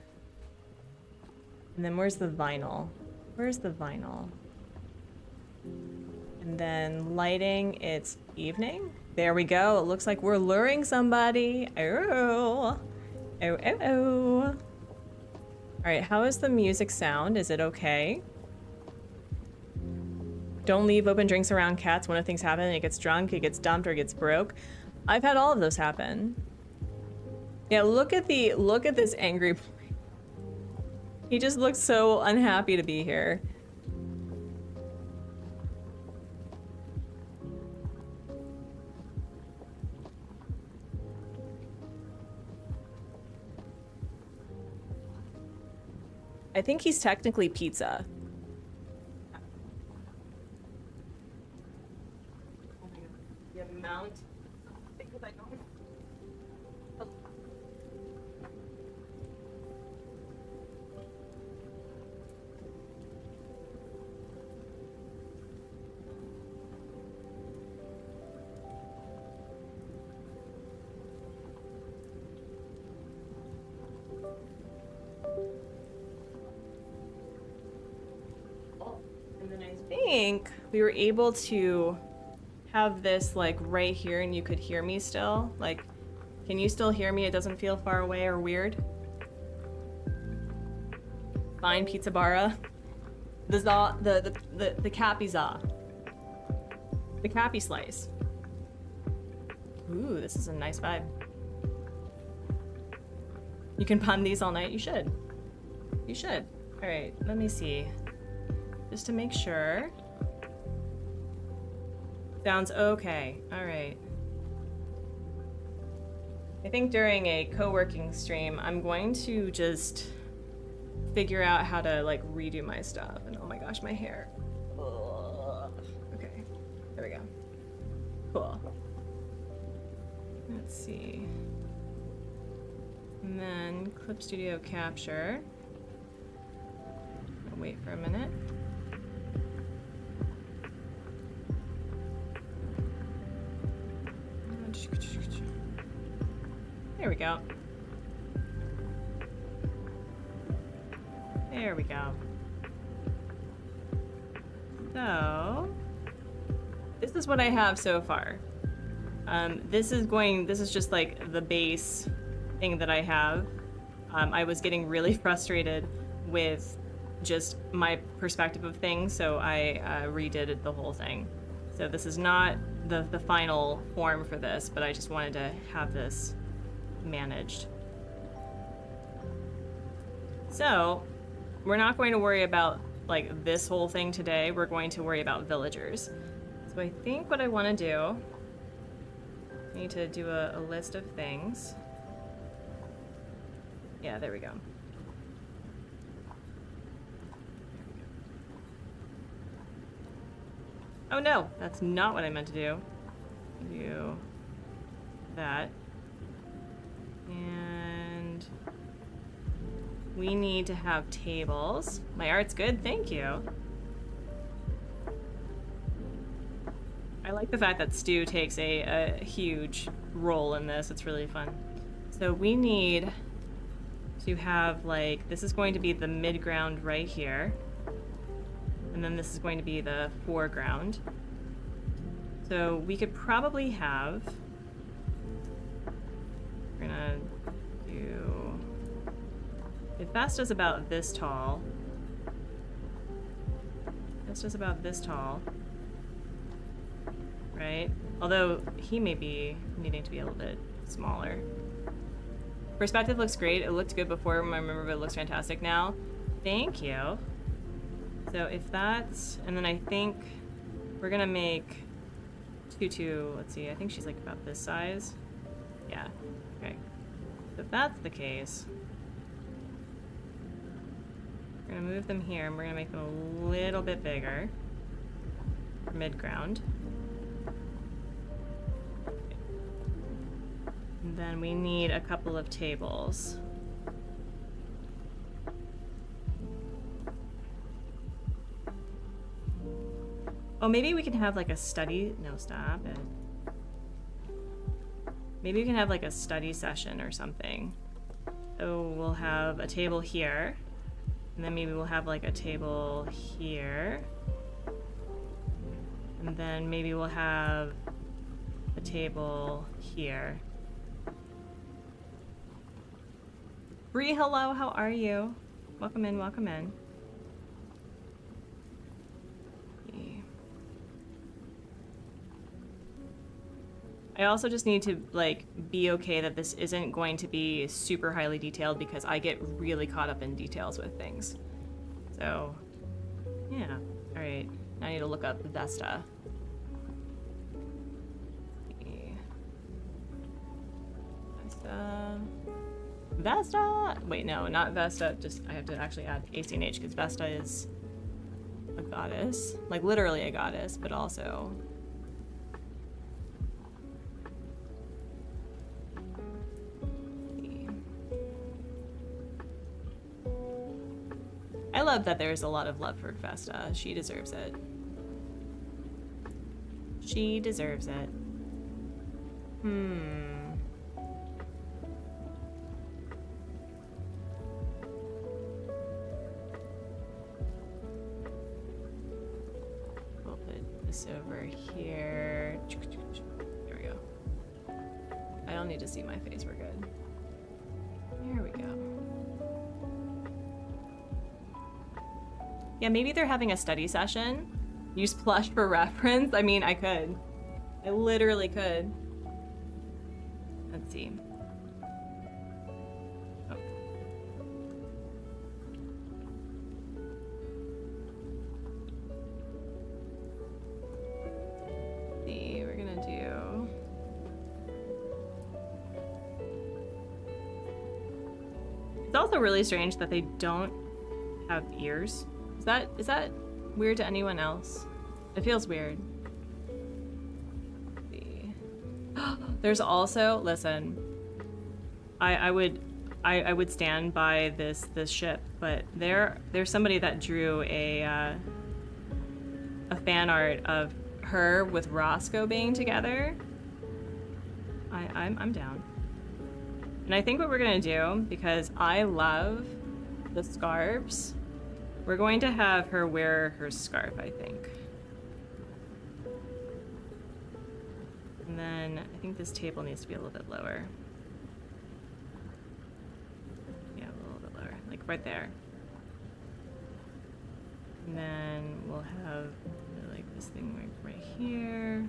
Speaker 1: And then where's the vinyl? Where's the vinyl? And then lighting, it's evening. There we go. It looks like we're luring somebody. Oh. Oh, oh, oh. All right, how is the music sound? Is it okay? Don't leave open drinks around cats. One of things happen, it gets drunk, it gets dumped, or it gets broke. I've had all of those happen. Yeah, look at this angry boy. He just looks so unhappy to be here. I think he's technically pizza. The amount. I think we were able to have this like right here and you could hear me still. Like, can you still hear me? It doesn't feel far away or weird. Fine, pizza barra. The cappy za. The cappy slice. Ooh, this is a nice vibe. You can pun these all night. You should. You should. All right, let me see. Just to make sure. Sounds okay. All right. I think during a co-working stream, I'm going to just figure out how to like redo my stuff. And oh my gosh, my hair. Ugh. Okay, there we go. Cool. Let's see. And then Clip Studio Capture. I'll wait for a minute. There we go. There we go. So, this is what I have so far. This is just like the base thing that I have. I was getting really frustrated with just my perspective of things, so I redid the whole thing. So this is not the final form for this, but I just wanted to have this managed. So we're not going to worry about like this whole thing today. We're going to worry about villagers. So I think what I want to do, I need to do a list of things. Yeah, there we go. Oh no, that's not what I meant to do. Do that. And we need to have tables. My art's good, thank you. I like the fact that Stu takes a huge role in this. It's really fun. So we need to have like, this is going to be the mid-ground right here. And then this is going to be the foreground. So we could probably have, we're gonna do, if Vasta's about this tall, Vasta's about this tall, right? Although he may be needing to be a little bit smaller. Perspective looks great. It looked good before, I remember, but it looks fantastic now. Thank you. So if that's, and then I think we're gonna make Tutu, let's see, I think she's like about this size. Yeah, okay. So if that's the case, we're gonna move them here and we're gonna make them a little bit bigger. Mid-ground. And then we need a couple of tables. Oh, maybe we can have like a study. No, stop it. Maybe we can have like a study session or something. So we'll have a table here. And then maybe we'll have like a table here. And then maybe we'll have a table here. Bree, hello, how are you? Welcome in, welcome in. I also just need to like be okay that this isn't going to be super highly detailed because I get really caught up in details with things. So, yeah. All right, now I need to look up Vesta. Vesta! Wait, no, not Vesta. Just, I have to actually add ACNH because Vesta is a goddess. Like, literally a goddess, but also... I love that there's a lot of love for Vesta. She deserves it. She deserves it. We'll put this over here. There we go. I don't need to see my face, we're good. There we go. Yeah, maybe they're having a study session. Use plush for reference. I mean, I could. I literally could. Let's see. Oh. Let's see, we're gonna do... It's also really strange that they don't have ears. Is that weird to anyone else? It feels weird. Let's see. There's also, listen, I would stand by this ship, but there's somebody that drew a fan art of her with Roscoe being together. I'm down. And I think what we're gonna do, because I love the scarves, we're going to have her wear her scarf, I think. And then I think this table needs to be a little bit lower. Yeah, a little bit lower, like right there. And then we'll have like this thing right here.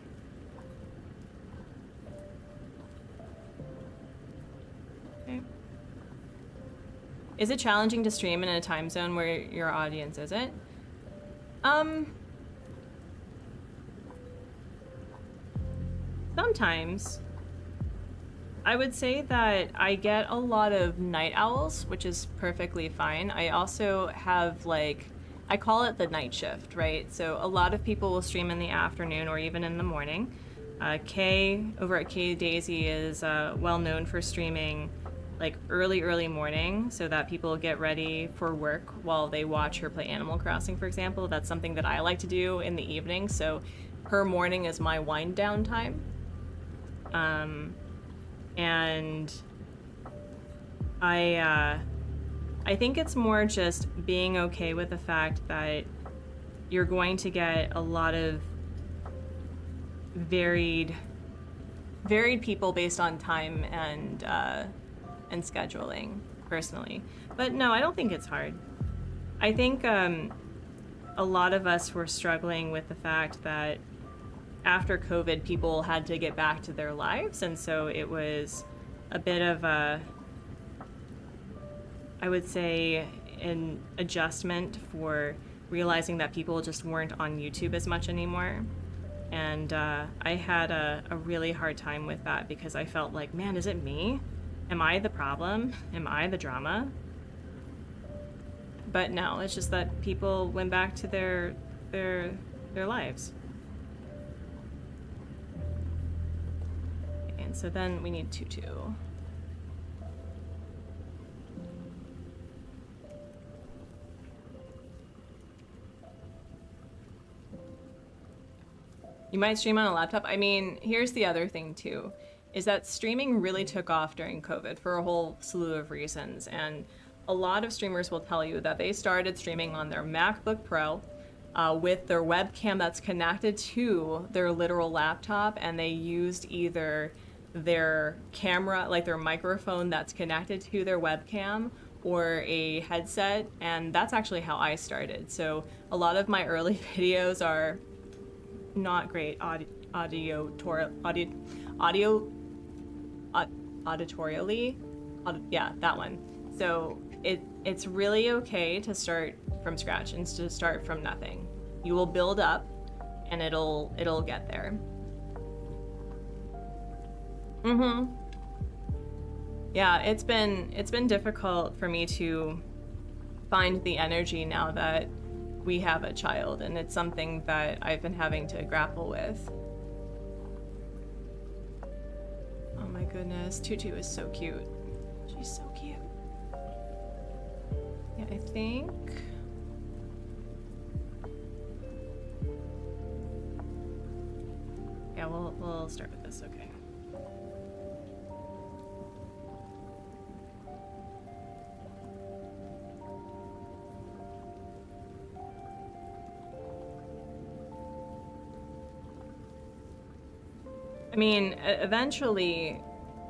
Speaker 1: Okay. Is it challenging to stream in a time zone where your audience isn't? Sometimes. I would say that I get a lot of night owls, which is perfectly fine. I also have like, I call it the night shift, right? So a lot of people will stream in the afternoon or even in the morning. Kay over at Kay Daisy is well known for streaming like early morning so that people get ready for work while they watch her play Animal Crossing, for example. That's something that I like to do in the evening, so her morning is my wind down time. And I think it's more just being okay with the fact that you're going to get a lot of varied people based on time and scheduling, personally. But no, I don't think it's hard. I think a lot of us were struggling with the fact that after COVID, people had to get back to their lives, and so it was a bit of a, I would say, an adjustment for realizing that people just weren't on YouTube as much anymore. And I had a really hard time with that because I felt like, man, is it me? Am I the problem? Am I the drama? But no, it's just that people went back to their lives. And so then we need Tutu. You might stream on a laptop. I mean, here's the other thing too, is that streaming really took off during COVID for a whole slew of reasons. And a lot of streamers will tell you that they started streaming on their MacBook Pro with their webcam that's connected to their literal laptop, and they used either their camera, like their microphone that's connected to their webcam, or a headset, and that's actually how I started. So a lot of my early videos are not great auditorially. Yeah, that one. So it's really okay to start from scratch and to start from nothing. You will build up, and it'll get there. Yeah, it's been difficult for me to find the energy now that we have a child, and it's something that I've been having to grapple with. Oh my goodness, Tutu is so cute. She's so cute. Yeah, I think... Yeah, we'll start with this, okay. I mean, eventually,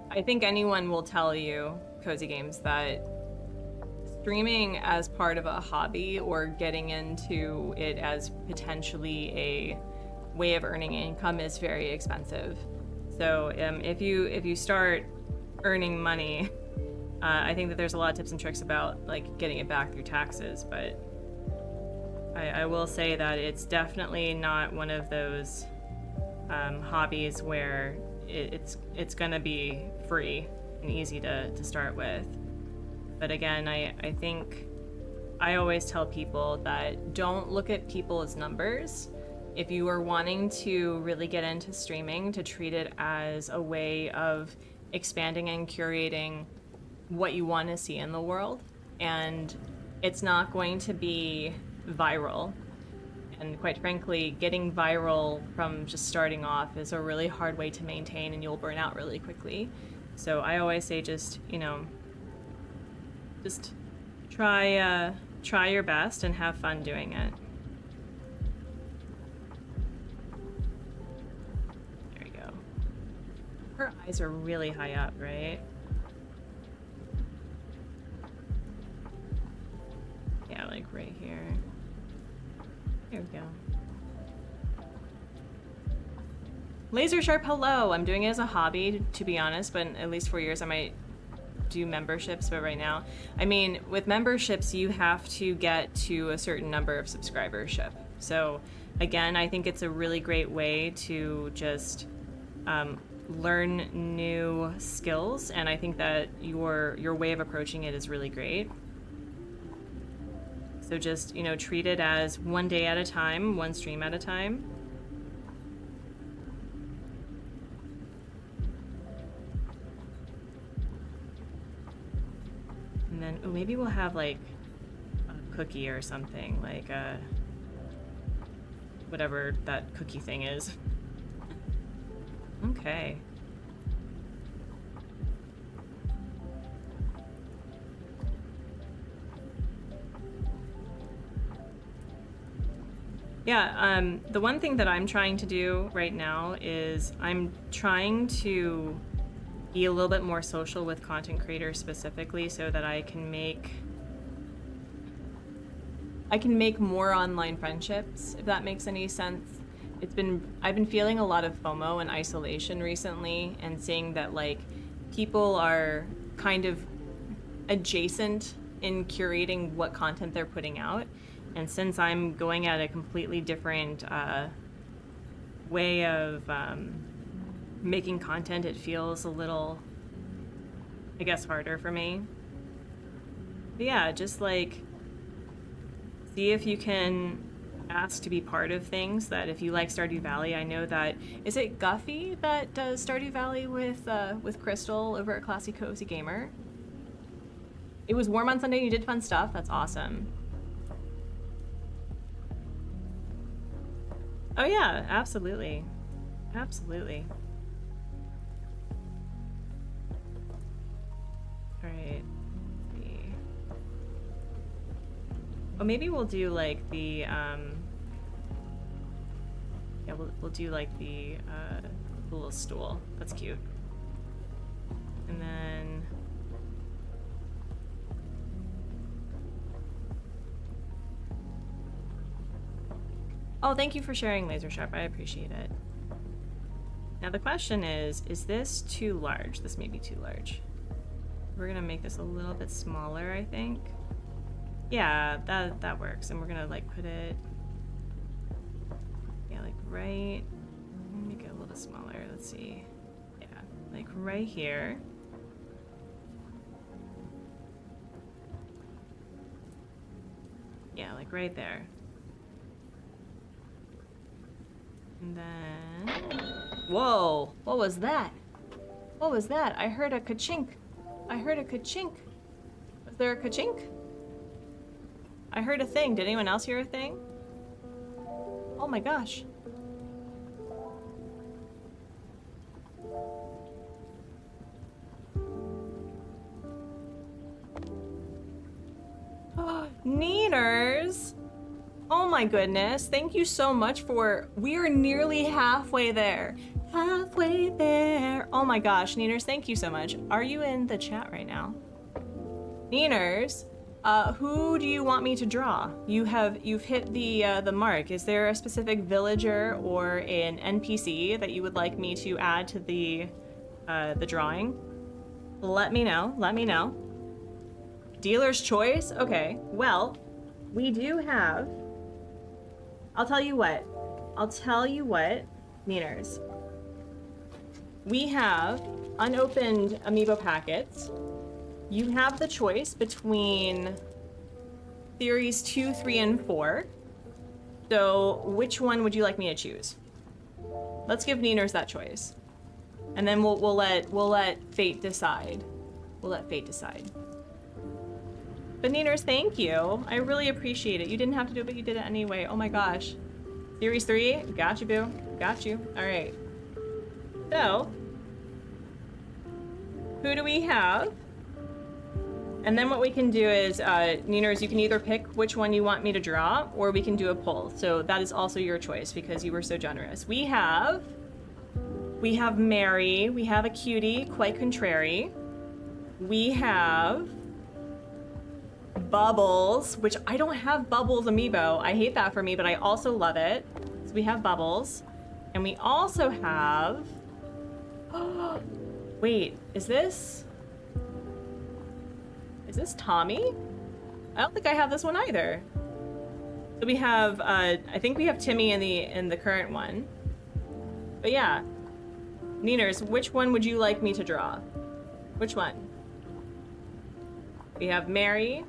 Speaker 1: I think anyone will tell you, Cozy Games, that streaming as part of a hobby or getting into it as potentially a way of earning income is very expensive. So if you start earning money, I think that there's a lot of tips and tricks about like getting it back through taxes, but I will say that it's definitely not one of those hobbies where it's gonna be free and easy to start with. But again, I think I always tell people that don't look at people as numbers. If you are wanting to really get into streaming, to treat it as a way of expanding and curating what you want to see in the world. And it's not going to be viral. And quite frankly, getting viral from just starting off is a really hard way to maintain, and you'll burn out really quickly. So I always say just, just try your best and have fun doing it. There you go. Her eyes are really high up, right? Yeah, like right here. There we go. Laser Sharp, hello! I'm doing it as a hobby, to be honest, but in at least 4 years I might do memberships, but right now, I mean, with memberships, you have to get to a certain number of subscribership. So again, I think it's a really great way to just learn new skills, and I think that your way of approaching it is really great. So just, treat it as one day at a time, one stream at a time. And then, maybe we'll have like a cookie or something, like whatever that cookie thing is. Okay. Yeah, the one thing that I'm trying to do right now is I'm trying to be a little bit more social with content creators specifically, so that I can make more online friendships, if that makes any sense. I've been feeling a lot of FOMO and isolation recently, and seeing that like people are kind of adjacent in curating what content they're putting out. And since I'm going at a completely different way of making content, it feels a little, I guess, harder for me. But yeah, just like see if you can ask to be part of things. That if you like Stardew Valley, I know that, is it Guffey that does Stardew Valley with Crystal over at Classy Cozy Gamer? It was warm on Sunday and you did fun stuff. That's awesome. Oh yeah, absolutely. Absolutely. All right. Oh, maybe we'll do like the yeah, we'll do like the little stool. That's cute. And then oh, thank you for sharing, Laser Sharp. I appreciate it. Now the question is this too large? This may be too large. We're gonna make this a little bit smaller, I think. Yeah, that works. And we're gonna like put it, yeah, like right, make it a little smaller. Let's see. Yeah, like right here. Yeah, like right there. And then, whoa, what was that? What was that? I heard a ka-chink. I heard a ka-chink. Was there a ka-chink? I heard a thing. Did anyone else hear a thing? Oh my gosh. Neeners! Oh my goodness. Thank you so much for... We are nearly halfway there. Halfway there. Oh my gosh, Neeners, thank you so much. Are you in the chat right now? Neeners, who do you want me to draw? You've hit the mark. Is there a specific villager or an NPC that you would like me to add to the drawing? Let me know. Let me know. Dealer's choice? Okay. Well, we do have... I'll tell you what. I'll tell you what, Neeners. We have unopened amiibo packets. You have the choice between theories 2, 3, and 4. So which one would you like me to choose? Let's give Neeners that choice. And then we'll let fate decide. We'll let fate decide. But Neeners, thank you. I really appreciate it. You didn't have to do it, but you did it anyway. Oh my gosh. Theories 3, got you, boo. Got you. All right. So, who do we have? And then what we can do is, Neeners, you can either pick which one you want me to draw, or we can do a poll. So that is also your choice because you were so generous. We have Mary. We have a cutie, quite contrary. We have Bubbles, which I don't have Bubbles amiibo. I hate that for me, but I also love it. So we have Bubbles. And we also have... Wait, is this Tommy? I don't think I have this one either. So we have, I think we have Timmy in the current one. But yeah. Neeners, which one would you like me to draw? Which one? We have Mary.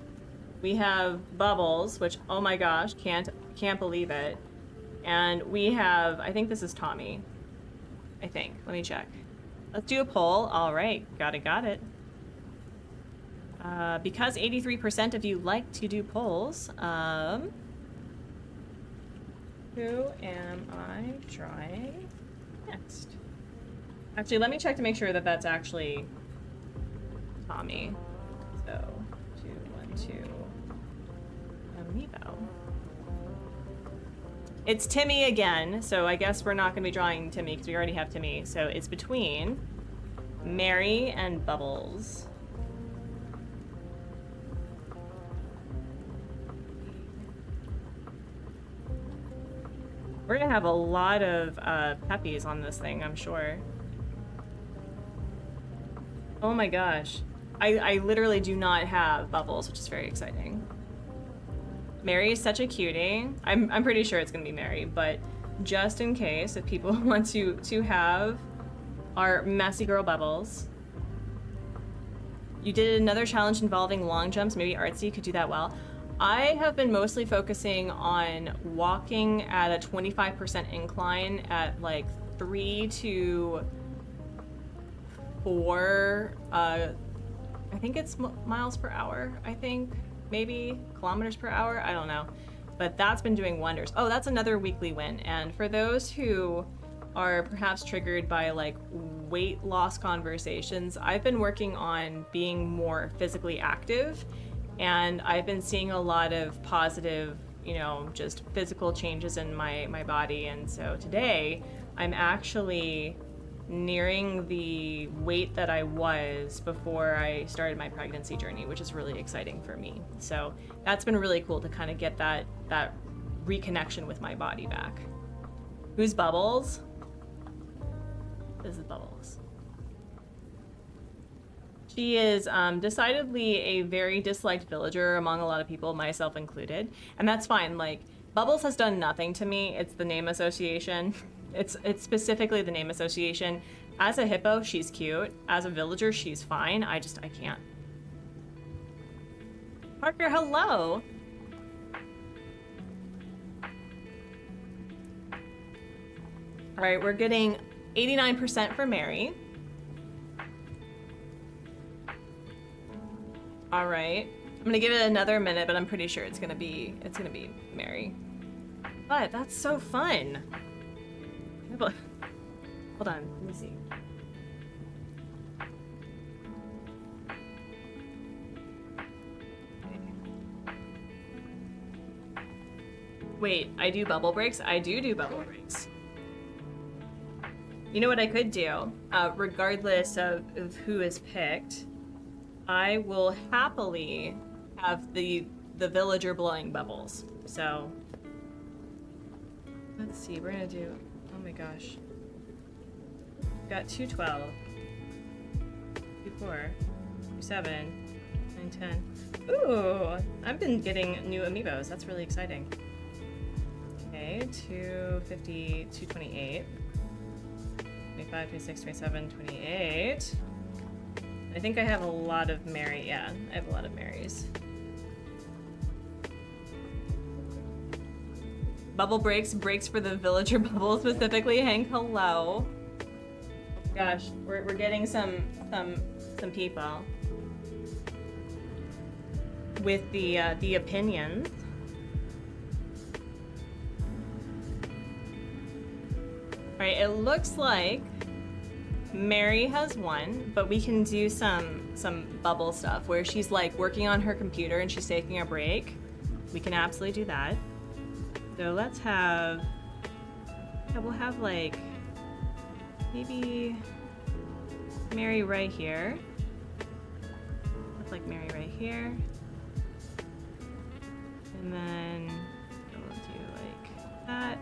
Speaker 1: We have Bubbles, which, oh my gosh, can't believe it. And we have, I think this is Tommy. I think. Let me check. Let's do a poll. All right, got it. Because 83% of you like to do polls, who am I drawing next? Actually, let me check to make sure that that's actually Tommy. So, 2, 1, 2. Amiibo. It's Timmy again, so I guess we're not going to be drawing Timmy because we already have Timmy. So it's between Mary and Bubbles. We're gonna have a lot of peppies on this thing, I'm sure. Oh my gosh. I literally do not have bubbles, which is very exciting. Mary is such a cutie. I'm pretty sure it's gonna be Mary, but just in case, if people want to have our messy girl bubbles. You did another challenge involving long jumps. Maybe Artsy could do that well. I have been mostly focusing on walking at a 25% incline at like 3 to 4, I think it's miles per hour, I think. Maybe kilometers per hour, I don't know. But that's been doing wonders. Oh, that's another weekly win. And for those who are perhaps triggered by like weight loss conversations, I've been working on being more physically active, and I've been seeing a lot of positive, you know, just physical changes in my body. And so today I'm actually nearing the weight that I was before I started my pregnancy journey, which is really exciting for me. So that's been really cool to kind of get that reconnection with my body back. Who's Bubbles? This is Bubbles. She is decidedly a very disliked villager among a lot of people, myself included, and that's fine. Like, Bubbles has done nothing to me. It's the name association. It's specifically the name association. As a hippo, she's cute. As a villager, she's fine. I can't. Parker, hello. All right, we're getting 89% for Mary. All right, I'm gonna give it another minute, but I'm pretty sure it's gonna be Mary. But that's so fun. Hold on, let me see. Wait, I do bubble breaks? I do bubble breaks. You know what I could do? Regardless of who is picked, I will happily have the villager blowing bubbles. So let's see, we're gonna do, oh my gosh. Got 212, 24, 27, 9, 10. Ooh, I've been getting new amiibos. That's really exciting. Okay, 250, 228, 25, 26, 27, 28. I think I have a lot of Mary. Yeah, I have a lot of Marys. Bubble breaks for the villager bubble specifically. Hank, hello. Gosh, we're getting some people with the opinions. All right, it looks like Mary has won, but we can do some bubble stuff where she's like working on her computer and she's taking a break. We can absolutely do that. So let's have, yeah, we'll have like maybe Mary right here. Let's like Mary right here. And then we'll do like that.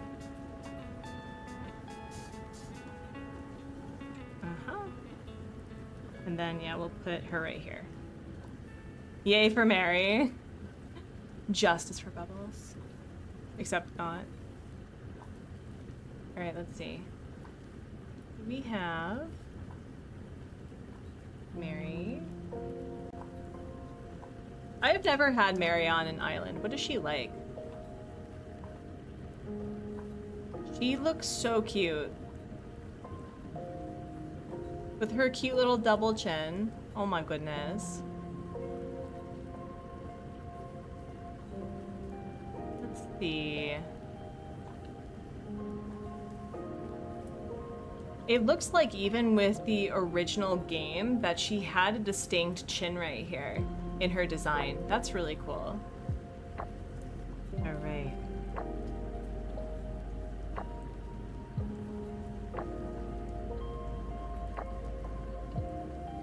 Speaker 1: And then, yeah, we'll put her right here. Yay for Mary. Justice for Bubbles. Except not. Alright, let's see. We have Mary. I've never had Mary on an island. What is she like? She looks so cute. With her cute little double chin. Oh my goodness. Let's see. It looks like even with the original game that she had a distinct chin right here in her design. That's really cool. All right.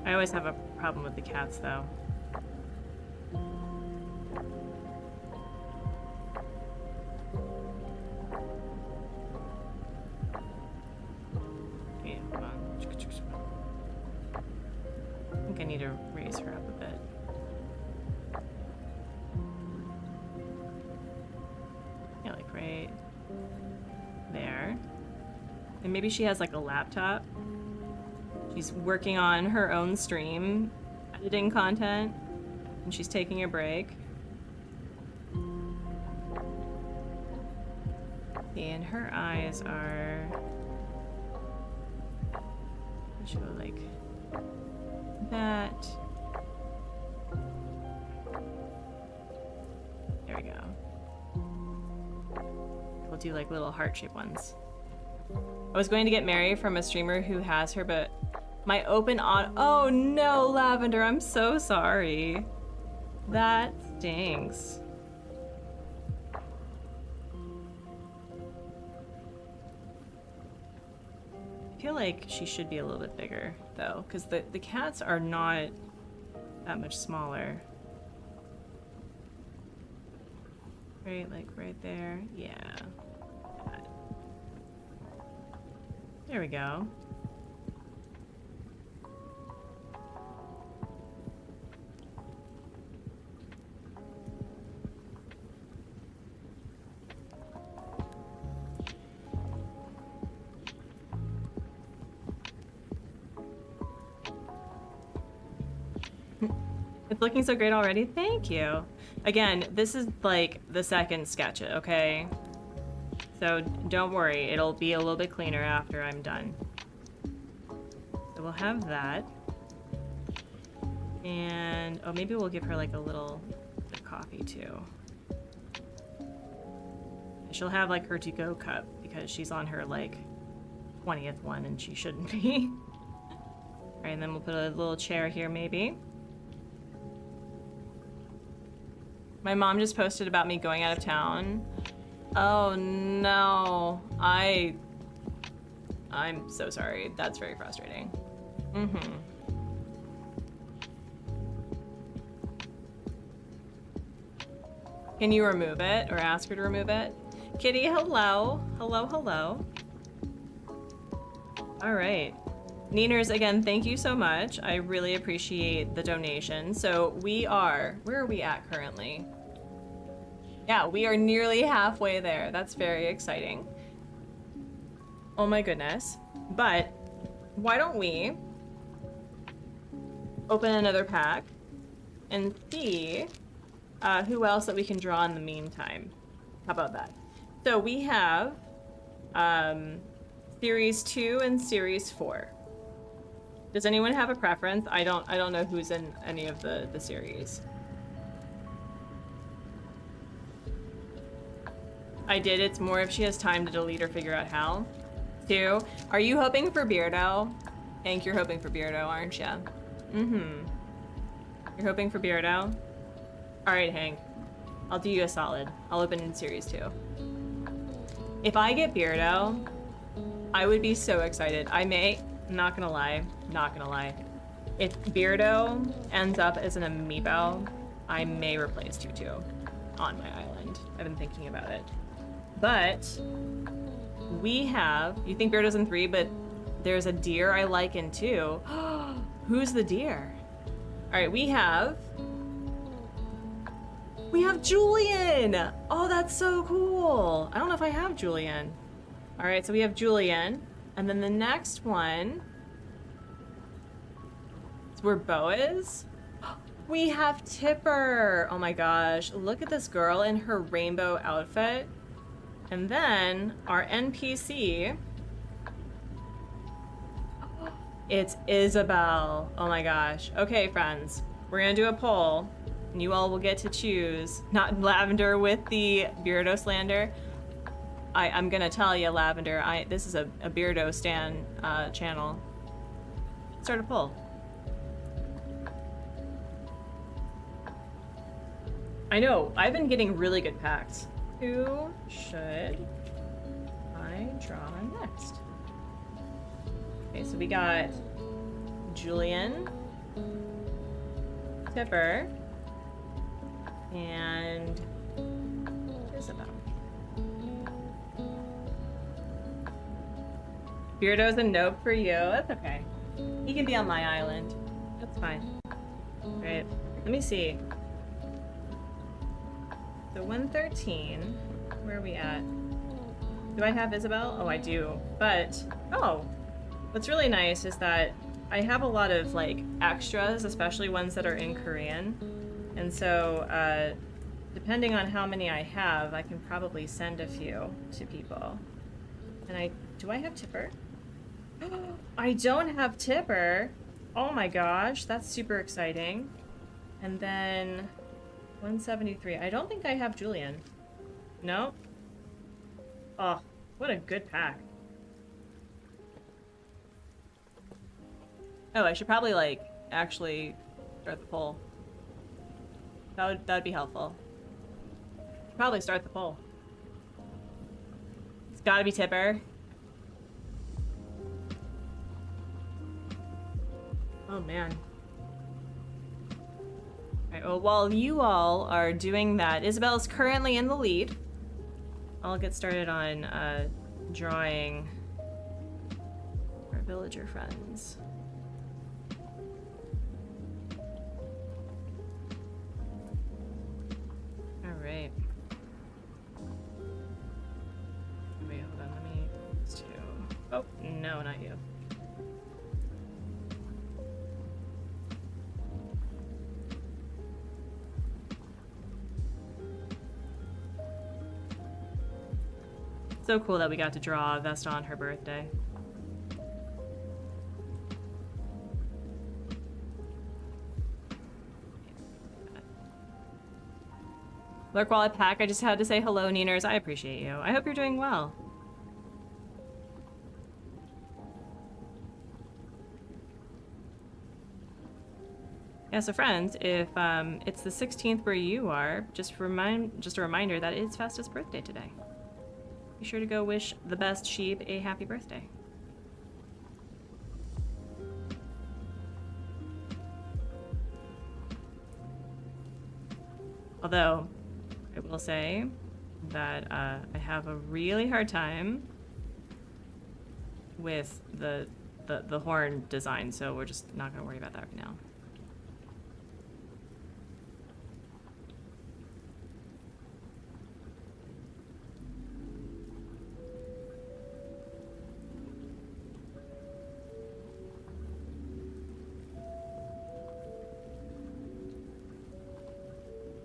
Speaker 1: I always have a problem with the cats, though. need to raise her up a bit. Yeah, like right there. And maybe she has like a laptop. She's working on her own stream, editing content, and she's taking a break. And her eyes are... She go like that. There we go. We'll do like little heart-shaped ones. I was going to get Mary from a streamer who has her, but my open on... Oh no, Lavender, I'm so sorry. That stinks. I feel like she should be a little bit bigger, though, because the cats are not that much smaller. Right, like right there. Yeah. There we go. It's looking so great already. Thank you. Again, this is like the second sketch, okay? So don't worry, it'll be a little bit cleaner after I'm done. So we'll have that. And, oh, maybe we'll give her like a little bit of coffee too. She'll have like her to-go cup because she's on her like 20th one and she shouldn't be. All right, and then we'll put a little chair here maybe. My mom just posted about me going out of town. Oh no, I'm so sorry. That's very frustrating. Mm-hmm. Can you remove it or ask her to remove it? Kitty, hello. Hello, hello. All right. Neeners, again, thank you so much. I really appreciate the donation. So we are, where are we at currently? Yeah, we are nearly halfway there. That's very exciting. Oh my goodness. But why don't we open another pack and see who else that we can draw in the meantime. How about that? So we have Series 2 and Series 4. Does anyone have a preference? I don't know who's in any of the series. I did. It's more if she has time to delete or figure out how. 2. Are you hoping for Beardo? Hank, you're hoping for Beardo, aren't you? Mm-hmm. You're hoping for Beardo? All right, Hank. I'll do you a solid. I'll open in Series 2. If I get Beardo, I would be so excited. I may... Not gonna lie. If Beardo ends up as an amiibo, I may replace Tutu on my island. I've been thinking about it. But we have, you think Beardo's in 3, but there's a deer I like in 2. Who's the deer? All right, we have Julian. Oh, that's so cool. I don't know if I have Julian. All right, so we have Julian. And then the next one is where Bo is. We have Tipper. Oh my gosh. Look at this girl in her rainbow outfit. And then our NPC. It's Isabel. Oh my gosh. Okay, friends. We're gonna do a poll. And you all will get to choose. Not Lavender with the Beardo slander. I'm gonna tell you, Lavender, this is a Beardo stan channel. Start a poll. I know, I've been getting really good packs. Who should I draw next? Okay, so we got Julian, Tipper, and Isabel. Beardo's a nope for you. That's okay. He can be on my island. That's fine. Right. Let me see. So 113. Where are we at? Do I have Isabel? Oh, I do. But, oh, what's really nice is that I have a lot of, like, extras, especially ones that are in Korean. And so, depending on how many I have, I can probably send a few to people. And do I have Tipper? I don't have Tipper. Oh my gosh, that's super exciting. And then 173. I don't think I have Julian. No? Oh, what a good pack. Oh, I should probably, like, actually start the poll. That would be helpful. Probably start the poll. It's gotta be Tipper. Oh, man. Alright, well, while you all are doing that, Isabel is currently in the lead. I'll get started on drawing our villager friends. Alright. Wait, hold on, let me... Oh, no, not you. So cool that we got to draw Vesta on her birthday. Lurk while I pack, I just had to say hello, Neeners. I appreciate you. I hope you're doing well. Yeah, so friends, if it's the 16th where you are, just a reminder that it's Vesta's birthday today. Be sure to go wish the best sheep a happy birthday. Although, I will say that I have a really hard time with the horn design, so we're just not gonna worry about that right now.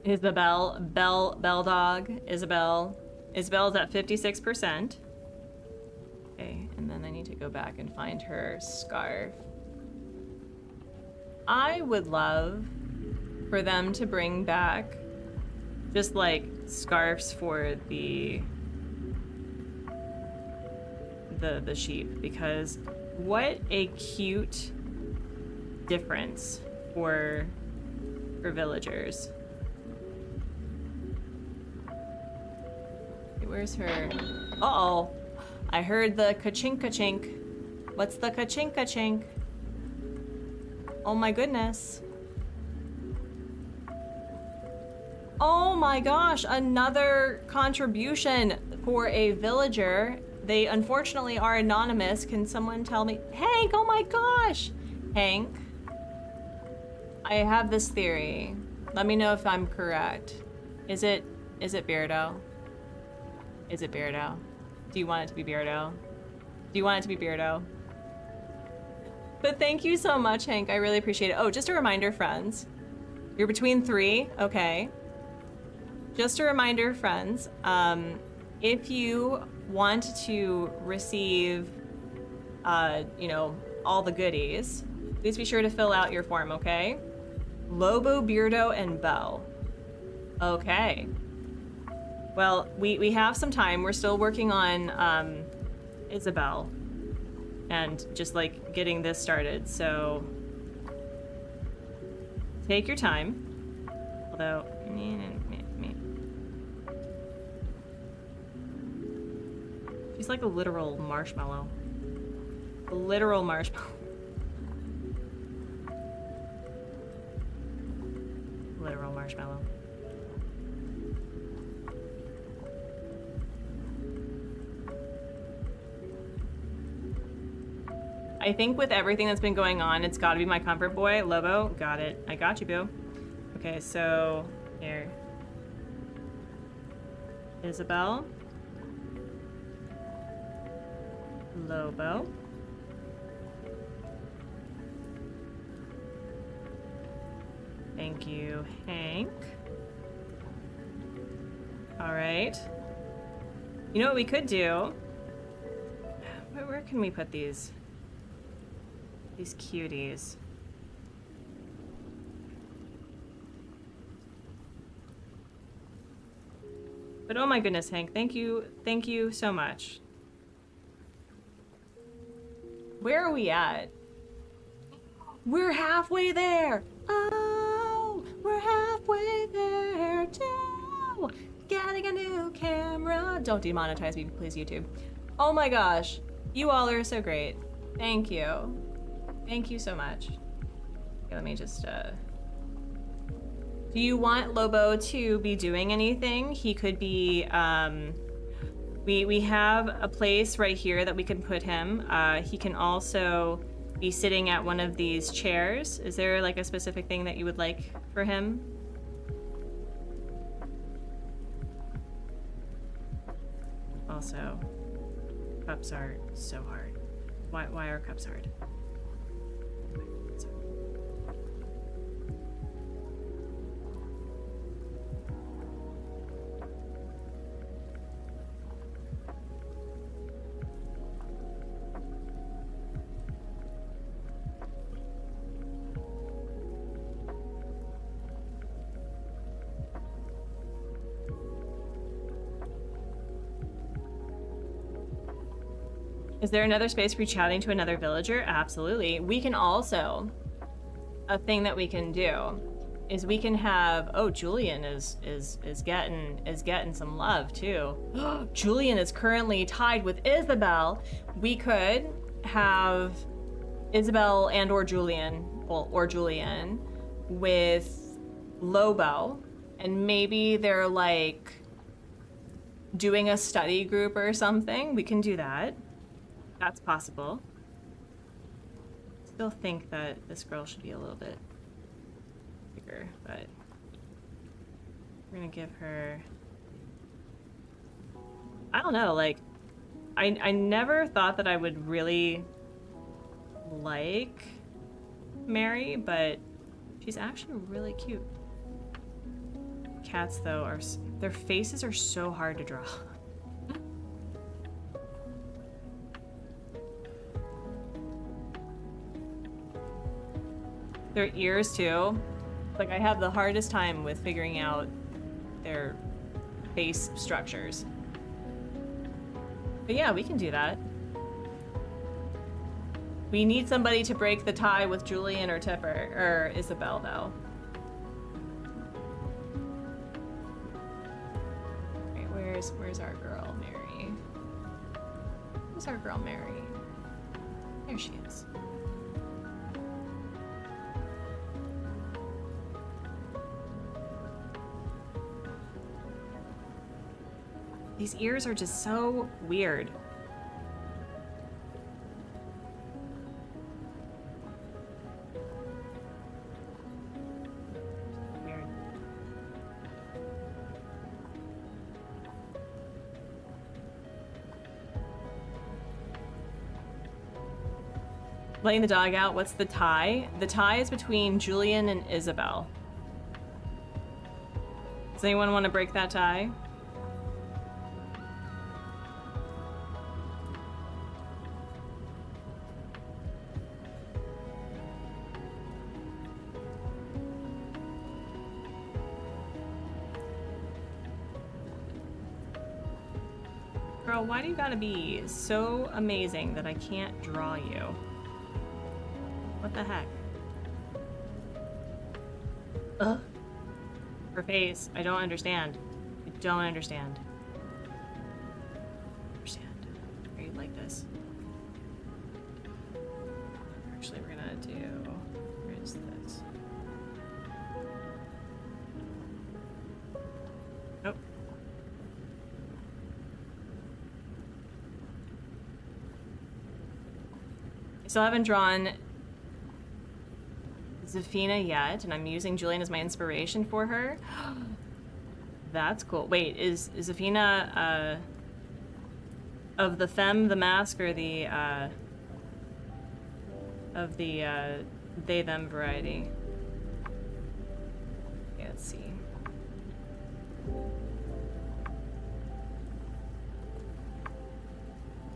Speaker 1: Isabel, Bell Dog, Isabel. Isabel's at 56%. Okay, and then I need to go back and find her scarf. I would love for them to bring back just like scarves for the sheep, because what a cute difference for villagers. Where's her? Uh-oh. I heard the ka-chink ka-chink. What's the ka-chink ka-chink? Oh my goodness. Oh my gosh, another contribution for a villager. They unfortunately are anonymous. Can someone tell me? Hank, oh my gosh. Hank, I have this theory. Let me know if I'm correct. Is it Beardo? Is it Beardo? Do you want it to be Beardo? Do you want it to be Beardo? But thank you so much, Hank. I really appreciate it. Oh, just a reminder, friends. You're between 3. Okay. Just a reminder, friends. If you want to receive, you know, all the goodies, please be sure to fill out your form, okay? Lobo, Beardo, and Belle. Okay. Well, we have some time. We're still working on Isabel and just like getting this started. So take your time. Although, she's like a literal marshmallow. A literal marshmallow. Literal marshmallow. I think with everything that's been going on, it's got to be my comfort boy, Lobo. Got it. I got you, boo. Okay, so here. Isabel. Lobo. Thank you, Hank. All right. You know what we could do? Where can we put these? These cuties. But oh my goodness, Hank, thank you so much. Where are we at? We're halfway there. Oh, we're halfway there too. Getting a new camera. Don't demonetize me, please, YouTube. Oh my gosh, you all are so great. Thank you. Thank you so much. Okay, let me just, do you want Lobo to be doing anything? He could be, we have a place right here that we can put him. He can also be sitting at one of these chairs. Is there like a specific thing that you would like for him? Also, cups are so hard. Why are cups hard? Is there another space for chatting to another villager? Absolutely. We can also, a thing that we can do is we can have, oh, Julian is getting some love too. Julian is currently tied with Isabel. We could have Isabel and or Julian, well, or Julian with Lobo, and maybe they're like doing a study group or something. We can do that. That's possible. Still think that this girl should be a little bit bigger, but we're gonna give her, I don't know, like, I never thought that I would really like Mary, but she's actually really cute. Cats, though, are, their faces are so hard to draw. Their ears too. Like, I have the hardest time with figuring out their face structures. But yeah, we can do that. We need somebody to break the tie with Julian or Tipper, or Isabel though. Wait, where's our girl, Mary? Where's our girl, Mary? There she is. These ears are just so weird. Weird. Letting the dog out, what's the tie? The tie is between Julian and Isabel. Does anyone want to break that tie? Girl, why do you gotta be so amazing that I can't draw you? What the heck? Ugh. Her face. I don't understand. I don't understand. Are you like this? Actually, we're gonna do... Where is this? Nope. I still haven't drawn Zafina yet, and I'm using Julian as my inspiration for her. That's cool. Wait, is Zafina of the femme, the mask, or the of the they them variety? Okay, let's see.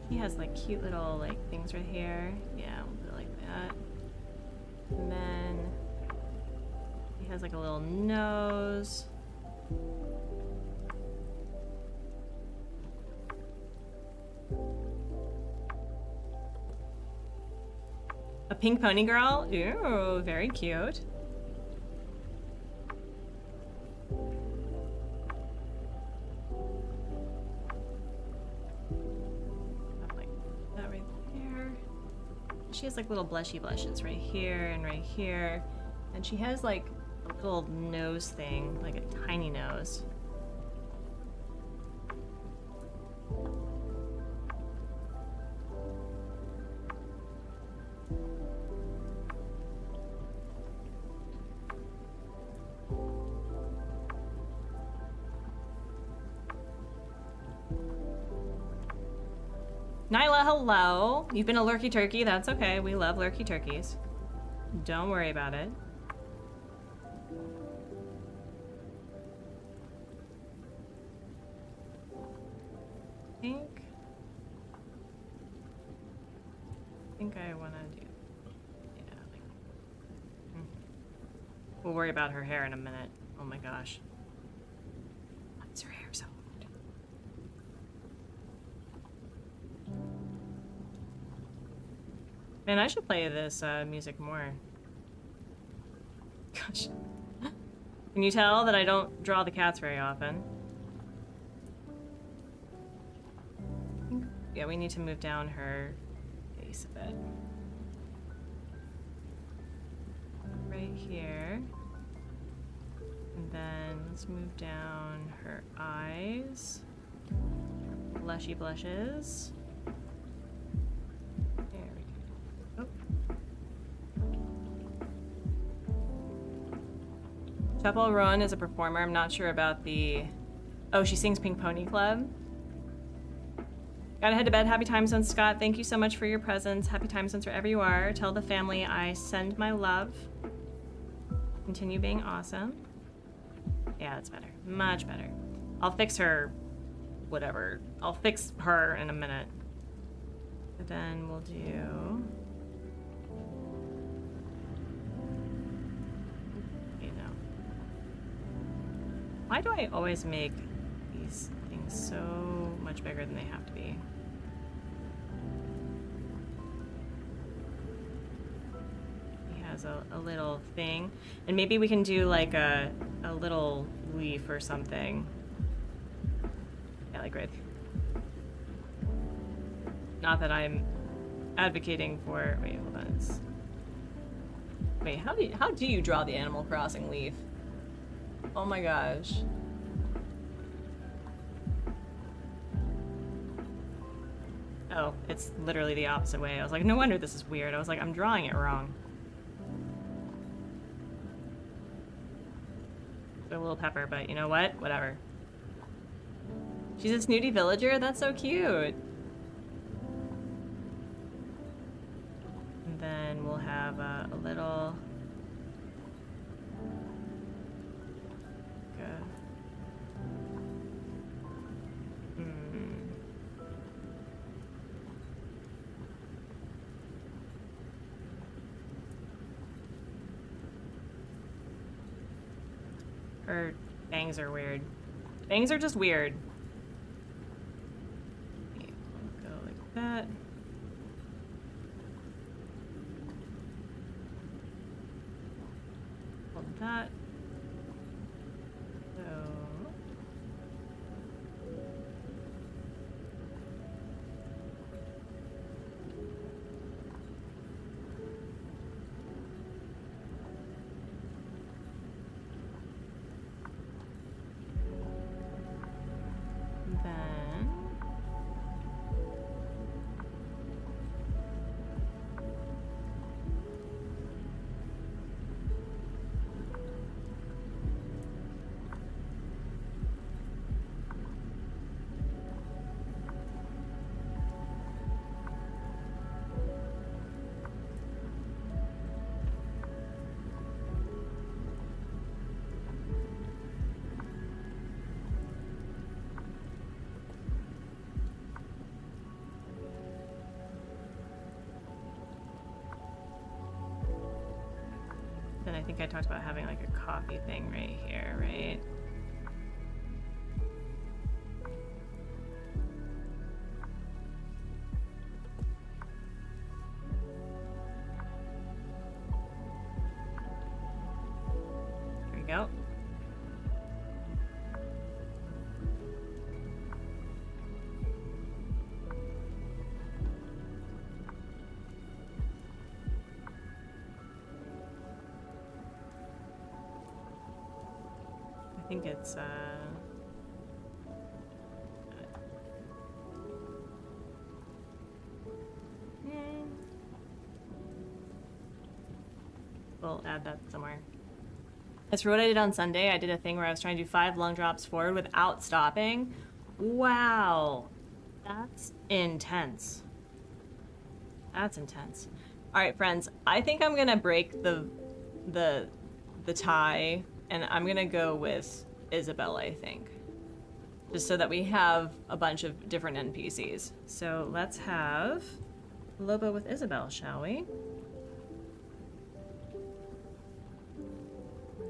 Speaker 1: He has like cute little like things right here. Yeah, we'll do it like that. And then he has like a little nose. A pink pony girl? Ooh, very cute. Like that right there. She has like little blushy blushes right here and right here. And she has like a little nose thing, like a tiny nose. Nyla, hello. You've been a lurky turkey. That's okay. We love lurky turkeys. Don't worry about it. I think I want to do... Yeah. We'll worry about her hair in a minute. Oh my gosh. Why's her hair so hard? Man, I should play this music more. Gosh. Can you tell that I don't draw the cats very often? Yeah, we need to move down her face a bit. Right here. And then let's move down her eyes. Blushy blushes. There we go. Oh. Chapel Rowan is a performer. I'm not sure about the... Oh, she sings Pink Pony Club. Gotta head to bed. Happy time zones, Scott. Thank you so much for your presence. Happy time zones wherever you are. Tell the family I send my love. Continue being awesome. Yeah, that's better. Much better. I'll fix her... whatever. I'll fix her in a minute. But then we'll do... You know. Why do I always make these things so much bigger than they have to be? He has a little thing. And maybe we can do like a little leaf or something. Yeah, like right. Not that I'm advocating for... Wait, hold on. Wait, how do you draw the Animal Crossing leaf? Oh my gosh. Oh, it's literally the opposite way. I was like, no wonder this is weird. I was like, I'm drawing it wrong. A little pepper, but you know what? Whatever. She's a snooty villager? That's so cute. And then we'll have a little... Her bangs are weird. Bangs are just weird. Okay, we'll go like that. Hold that. So... then I think I talked about having like a coffee thing right here, right? There we go. I think it's we'll add that somewhere. As for what I did on Sunday, I did a thing where I was trying to do 5 lung drops forward without stopping. Wow, that's intense. That's intense. All right, friends, I think I'm gonna break the tie, and I'm gonna go with Isabel, I think. Just so that we have a bunch of different NPCs. So let's have Lobo with Isabel, shall we?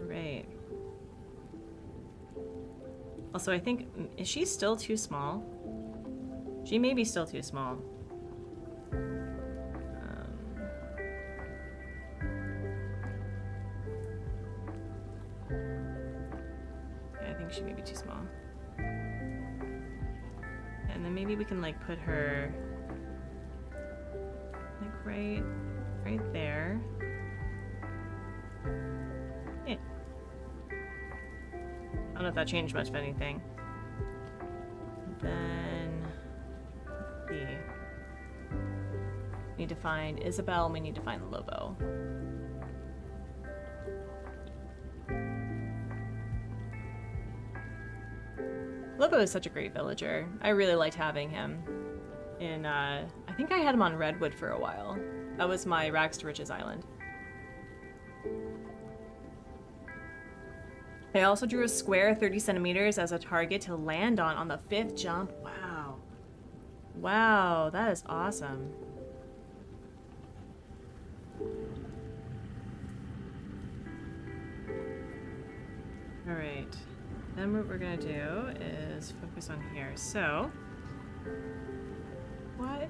Speaker 1: Great. Also, I think, is she still too small? She may be still too small. Yeah, I think she may be too small. And then maybe we can like put her like right there. Yeah. I don't know if that changed much of anything. Then let's see. We need to find Isabel, and we need to find Lobo. Lobo is such a great villager. I really liked having him. In I think I had him on Redwood for a while. That was my Rags to Riches island. I also drew a square 30 centimeters as a target to land on the 5th jump. Wow. Wow, that is awesome. All right. Then what we're gonna do is focus on here. So, what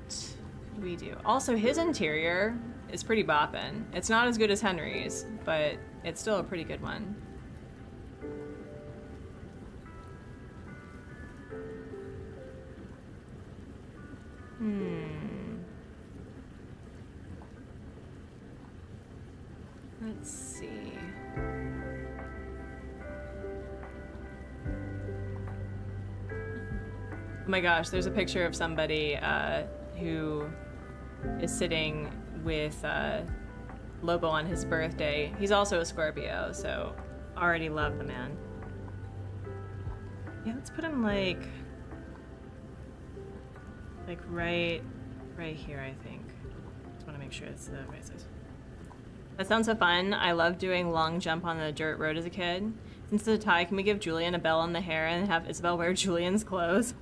Speaker 1: could we do? Also, his interior is pretty boppin'. It's not as good as Henry's, but it's still a pretty good one. Let's see. Oh my gosh, there's a picture of somebody who is sitting with Lobo on his birthday. He's also a Scorpio, so already love the man. Yeah, let's put him like right here, I think. Just want to make sure it's the right size. That sounds so fun. I love doing long jump on the dirt road as a kid. Since the tie, can we give Julian a bell on the hair and have Isabel wear Julian's clothes?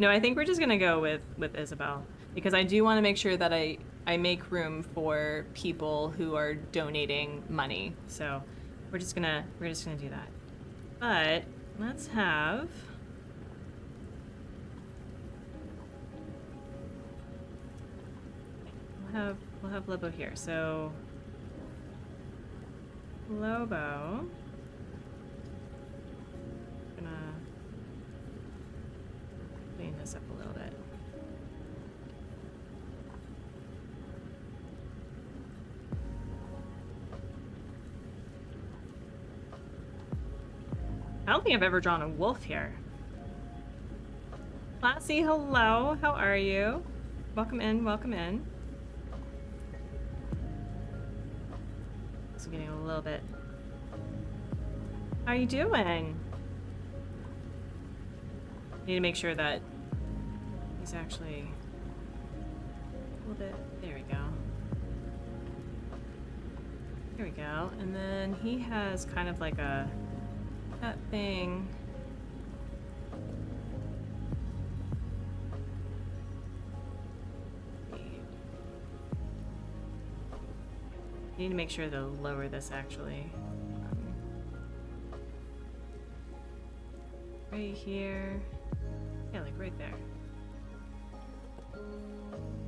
Speaker 1: No, I think we're just gonna go with Isabel because I do want to make sure that I make room for people who are donating money. So we're just gonna do that. But let's have. We'll have Lobo here. So Lobo. Gonna clean this up a little bit. I don't think I've ever drawn a wolf here. Classy, hello. How are you? Welcome in, welcome in. Getting a little bit. How are you doing? Need to make sure that he's actually a little bit. There we go. Here we go. And then he has kind of like that thing. I need to make sure to lower this actually. Right here. Yeah, like right there.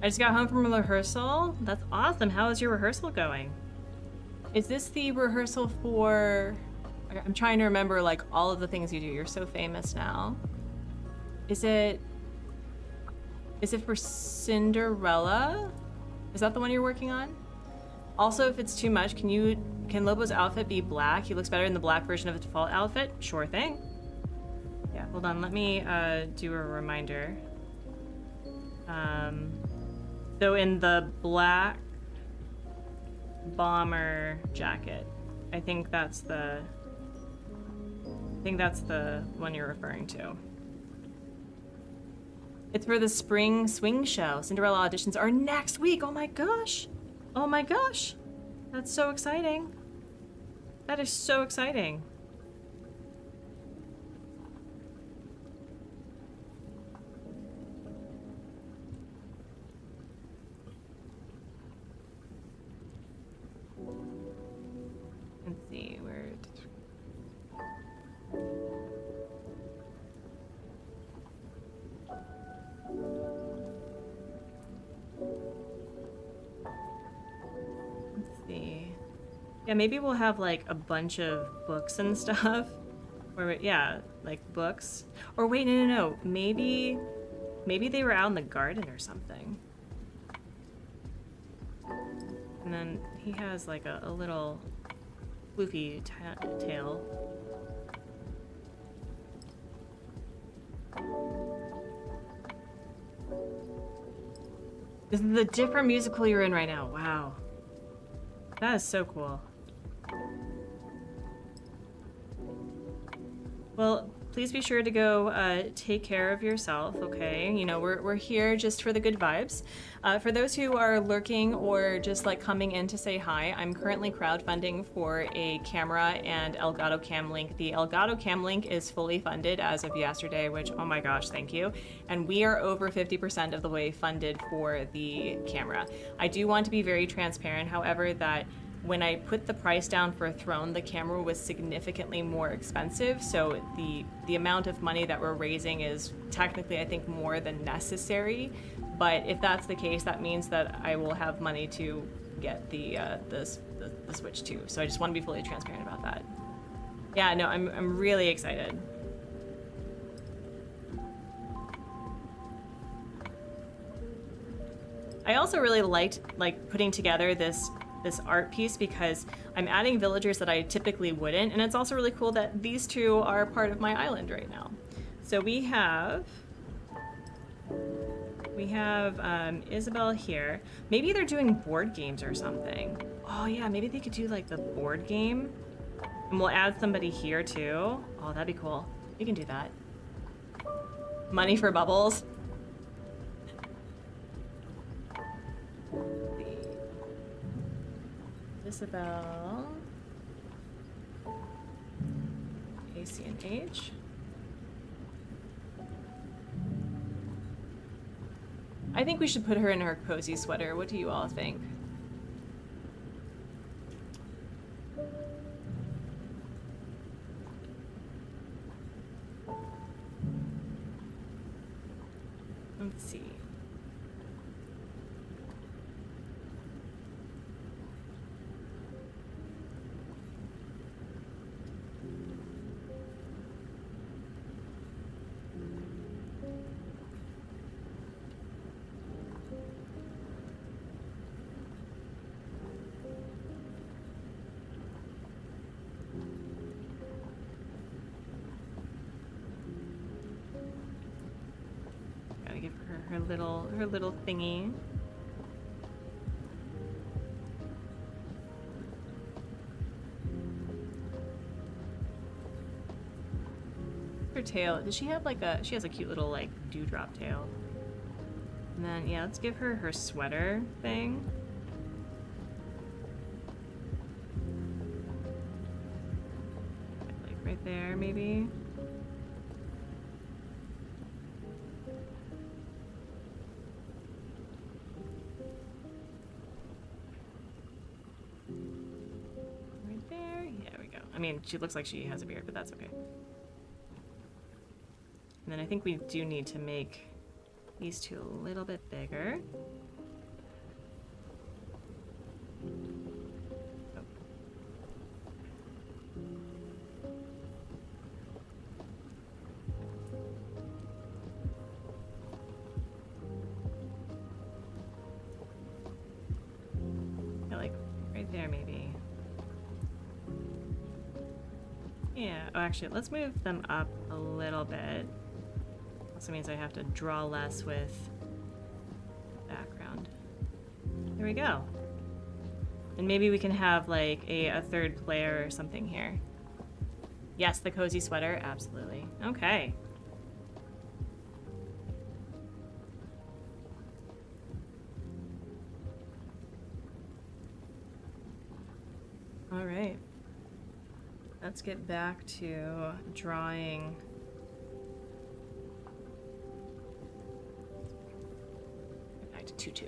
Speaker 1: I just got home from rehearsal. That's awesome. How is your rehearsal going? Is this the rehearsal for... I'm trying to remember like all of the things you do. You're so famous now. Is it for Cinderella? Is that the one you're working on? Also, if it's too much, can Lobo's outfit be black? He looks better in the black version of the default outfit. Sure thing. Yeah, hold on. Let me do a reminder. So in the black bomber jacket, I think that's the one you're referring to. It's for the spring swing show. Cinderella auditions are next week. Oh my gosh. Oh my gosh. That's so exciting. That is so exciting. Let's see where. Let's see. Yeah, maybe we'll have like a bunch of books and stuff. Or yeah, like books. Or wait, no. Maybe they were out in the garden or something. And then he has like a little floofy tail. This is the different musical you're in right now. Wow. That is so cool. Well, please be sure to go take care of yourself, okay? You know, we're here just for the good vibes. For those who are lurking or just like coming in to say hi, I'm currently crowdfunding for a camera and Elgato cam link. The Elgato cam link is fully funded as of yesterday, which, oh my gosh, thank you. And we are over 50% of the way funded for the camera. I do want to be very transparent, however, that when I put the price down for a throne, the camera was significantly more expensive, so the amount of money that we're raising is technically, I think, more than necessary. But if that's the case, that means that I will have money to get the Switch too. So I just want to be fully transparent about that. Yeah, no, I'm really excited. I also really liked putting together this art piece because I'm adding villagers that I typically wouldn't, and it's also really cool that these two are part of my island right now. So we have Isabel here. Maybe they're doing board games or something. Oh yeah, maybe they could do like the board game, and we'll add somebody here too. Oh, that'd be cool. We can do that. Money for bubbles. Isabel, ACNH. I think we should put her in her cozy sweater. What do you all think? Let's see. Give her her little thingy. Her tail. Does she have like she has a cute little like dewdrop tail. And then yeah, let's give her her sweater thing. Like right there maybe. mean, she looks like she has a beard, but that's okay. And then I think we do need to make these two a little bit bigger. Like right there, maybe. Yeah. Oh, actually, let's move them up a little bit. Also means I have to draw less with background. There we go. And maybe we can have like a third player or something here. Yes, the cozy sweater, absolutely. Okay. All right. Let's get back to drawing. Back to 2-2.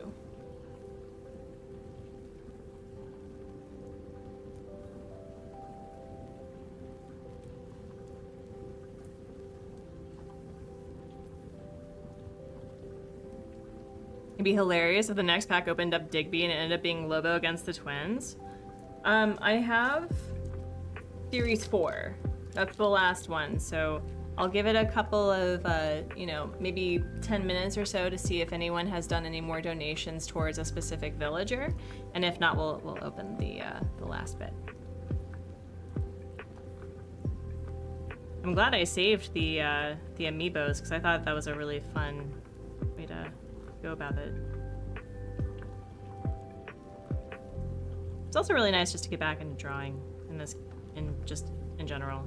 Speaker 1: It'd be hilarious if the next pack opened up Digby and it ended up being Lobo against the twins. I have Series 4. That's the last one, so I'll give it a couple of, you know, maybe 10 minutes or so to see if anyone has done any more donations towards a specific villager, and if not, we'll open the last bit. I'm glad I saved the amiibos, because I thought that was a really fun way to go about it. It's also really nice just to get back into drawing in this, just in general.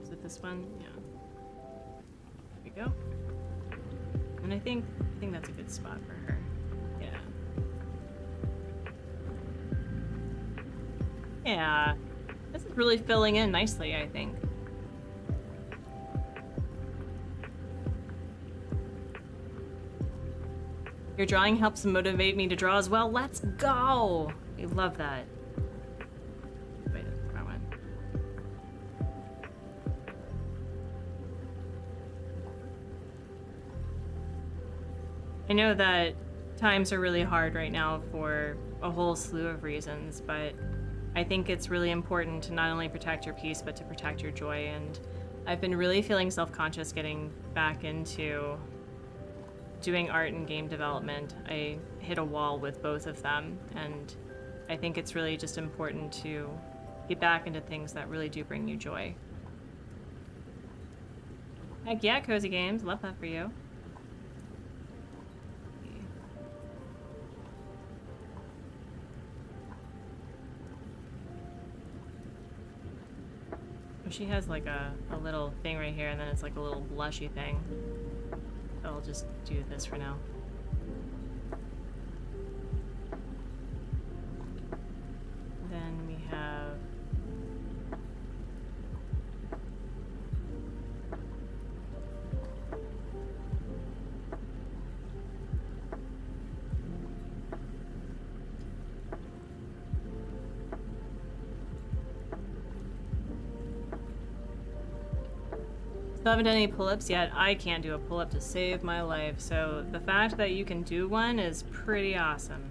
Speaker 1: Is it this one? Yeah. There we go. And I think that's a good spot for her. Yeah. Yeah. This is really filling in nicely, I think. Your drawing helps motivate me to draw as well. Let's go! I love that. Wait, that's the wrong one. I know that times are really hard right now for a whole slew of reasons, but I think it's really important to not only protect your peace, but to protect your joy. And I've been really feeling self-conscious getting back into doing art and game development. I hit a wall with both of them, and I think it's really just important to get back into things that really do bring you joy. Heck yeah, Cozy Games. Love that for you. She has like a little thing right here, and then it's like a little blushy thing. So I'll just do this for now. Then we have still haven't done any pull-ups yet. I can't do a pull-up to save my life, so the fact that you can do one is pretty awesome.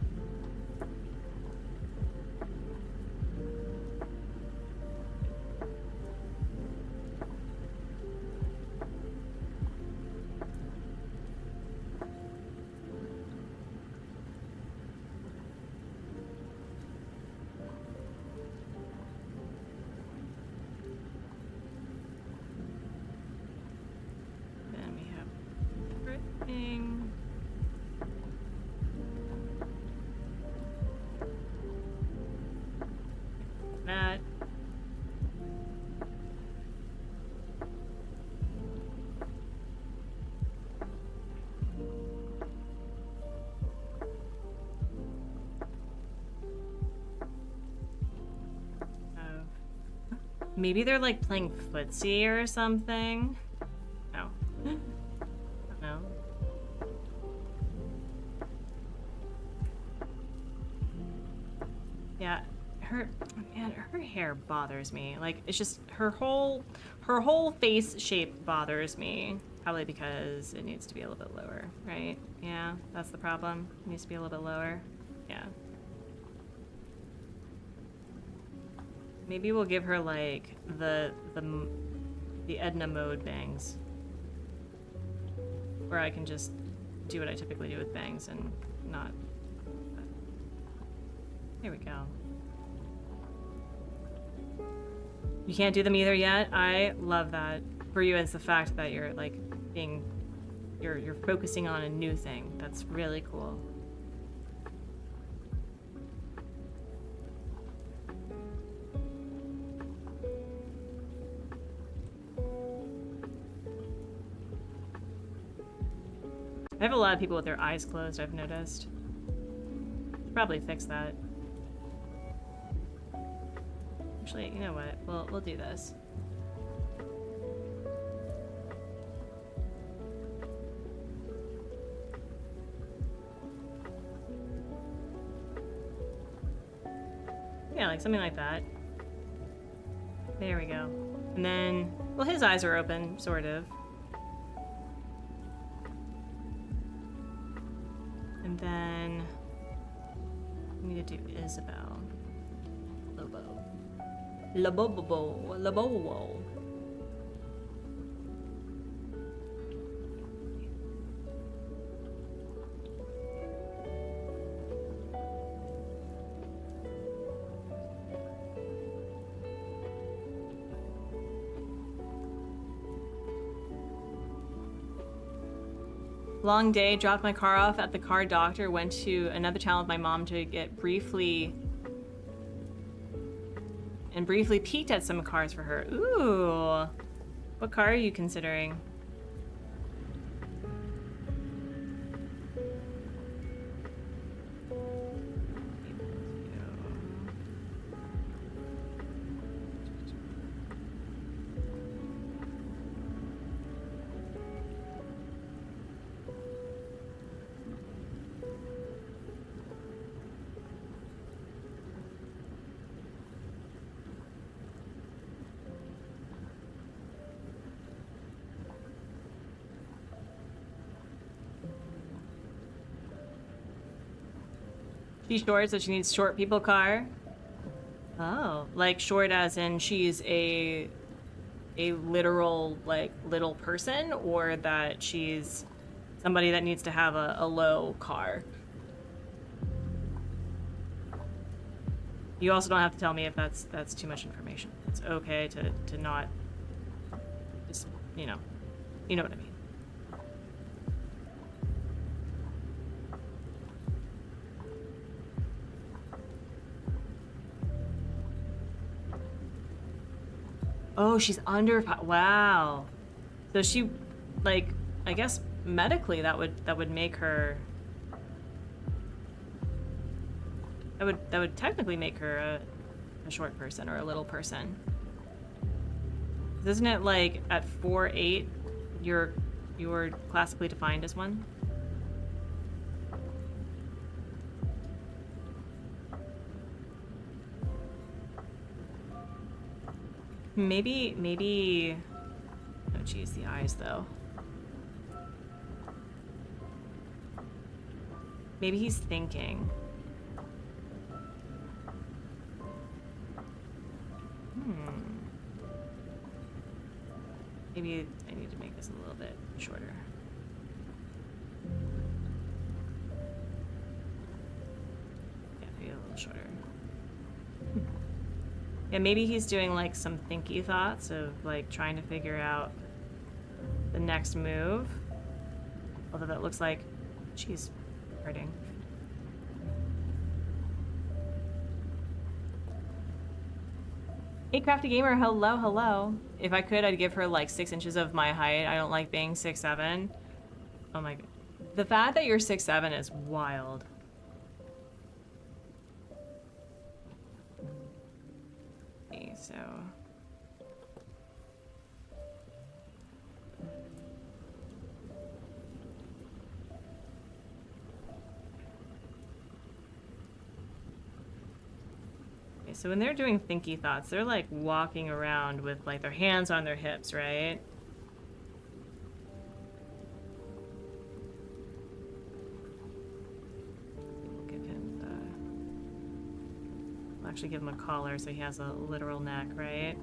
Speaker 1: Maybe they're like playing footsie or something. No. No. Yeah, her hair bothers me. Like, it's just her whole face shape bothers me. Probably because it needs to be a little bit lower, right? Yeah, that's the problem. It needs to be a little bit lower. Yeah. Maybe we'll give her like the Edna mode bangs, where I can just do what I typically do with bangs and not. There we go. You can't do them either yet. I love that for you. It's the fact that you're like you're focusing on a new thing. That's really cool. I have a lot of people with their eyes closed, I've noticed. Should probably fix that. Actually, you know what? We'll do this. Yeah, like something like that. There we go. And then, well, his eyes are open, sort of. And then we need to do Isabel. Lobo. Lobobo. Lobowo. Long day, dropped my car off at the car doctor, went to another town with my mom to get briefly peeked at some cars for her. Ooh. What car are you considering? She's short, so she needs short people car. Oh, like short as in she's a literal, like, little person, or that she's somebody that needs to have a low car. You also don't have to tell me if that's too much information. It's okay to not just, you know what I mean. Oh, she's under. Wow. So she, like, I guess medically that would make her. That would technically make her a short person or a little person. Isn't it like at 4'8", you're classically defined as one? Maybe, oh geez, the eyes though. Maybe he's thinking. Maybe I need to make this a little bit shorter. Yeah, maybe a little shorter. Yeah, maybe he's doing like some thinky thoughts of like trying to figure out the next move. Although that looks like she's hurting. Hey Crafty Gamer, hello, hello. If I could, I'd give her like 6 inches of my height. I don't like being 6'7". Oh my god. The fact that you're 6'7" is wild. Okay, so Okay, so when they're doing thinky thoughts, they're like walking around with like their hands on their hips, right? We'll give him the... We'll actually give him a collar so he has a literal neck, right?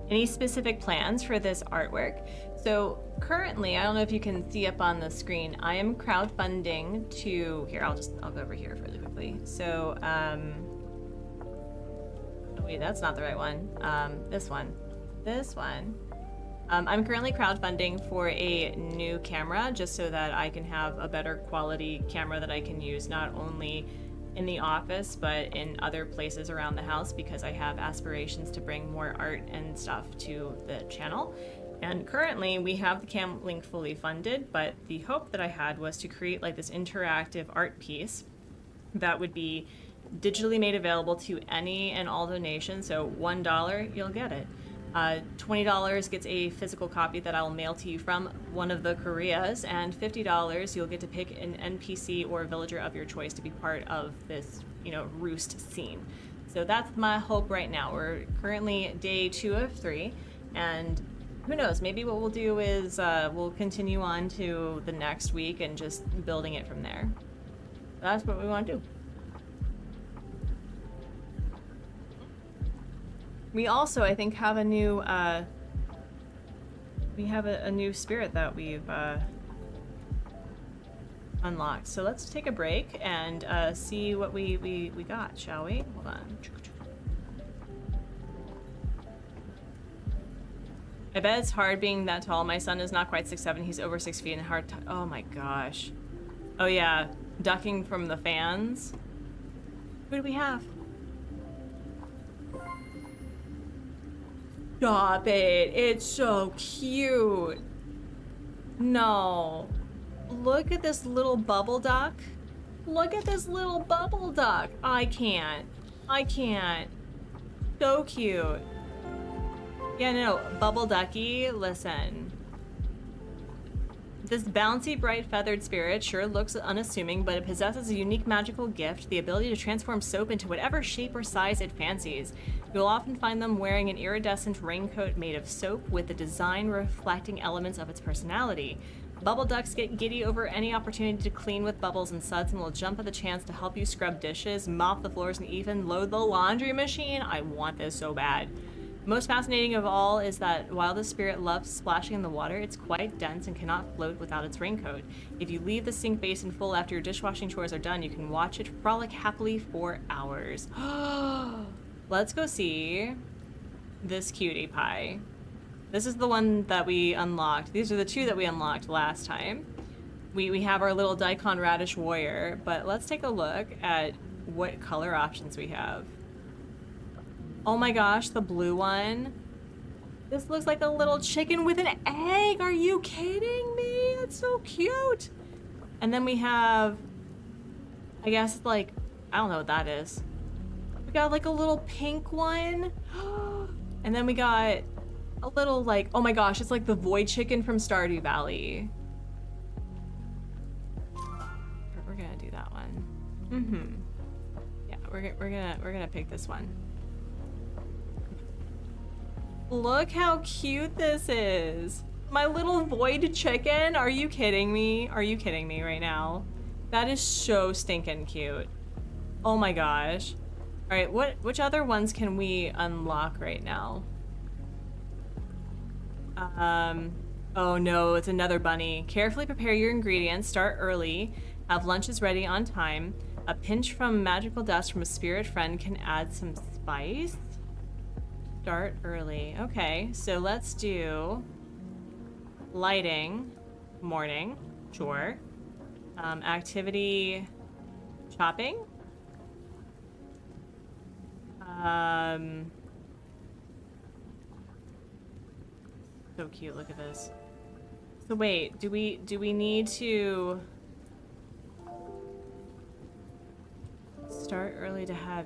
Speaker 1: Any specific plans for this artwork? So currently, I don't know if you can see up on the screen, I am crowdfunding to, here, I'll go over here really quickly. So, oh wait, that's not the right one. This one. I'm currently crowdfunding for a new camera just so that I can have a better quality camera that I can use not only in the office but in other places around the house, because I have aspirations to bring more art and stuff to the channel. And currently we have the cam link fully funded, but the hope that I had was to create like this interactive art piece that would be digitally made available to any and all donations. So $1, you'll get it. $20 gets a physical copy that I'll mail to you from one of the Koreas, and $50 you'll get to pick an NPC or villager of your choice to be part of this, you know, roost scene. So that's my hope right now. We're currently day 2 of 3, and who knows, maybe what we'll do is we'll continue on to the next week and just building it from there. That's what we want to do. We also, I think, have a new, we have a new spirit that we've unlocked. So let's take a break and see what we got, shall we? Hold on. I bet it's hard being that tall. My son is not quite 6'7", he's over 6 feet and hard to, oh my gosh. Oh yeah, ducking from the fans. Who do we have? Stop it. It's so cute. No. Look at this little bubble duck. Look at this little bubble duck. I can't. So cute. Yeah, no, Bubble Ducky, listen. This bouncy, bright, feathered spirit sure looks unassuming, but it possesses a unique magical gift, the ability to transform soap into whatever shape or size it fancies. You'll often find them wearing an iridescent raincoat made of soap with the design reflecting elements of its personality. Bubble ducks get giddy over any opportunity to clean with bubbles and suds and will jump at the chance to help you scrub dishes, mop the floors, and even load the laundry machine. I want this so bad. Most fascinating of all is that while the spirit loves splashing in the water, it's quite dense and cannot float without its raincoat. If you leave the sink basin full after your dishwashing chores are done, you can watch it frolic happily for hours. Let's go see this cutie pie. This is the one that we unlocked. These are the 2 that we unlocked last time. We have our little daikon radish warrior, but let's take a look at what color options we have. Oh my gosh, the blue one. This looks like a little chicken with an egg. Are you kidding me? That's so cute. And then we have, I guess, like, I don't know what that is. We got like a little pink one. And then we got a little like, oh my gosh, it's like the void chicken from Stardew Valley. We're gonna do that one. Yeah, we're gonna pick this one. Look how cute this is. My little void chicken. Are you kidding me? Are you kidding me right now? That is so stinking cute. Oh my gosh. All right, which other ones can we unlock right now? Oh no, it's another bunny. Carefully prepare your ingredients, start early, have lunches ready on time. A pinch from magical dust from a spirit friend can add some spice. Start early. Okay, so let's do lighting, morning, sure. Activity, shopping. So cute, look at this. So wait, do we need to start early to have,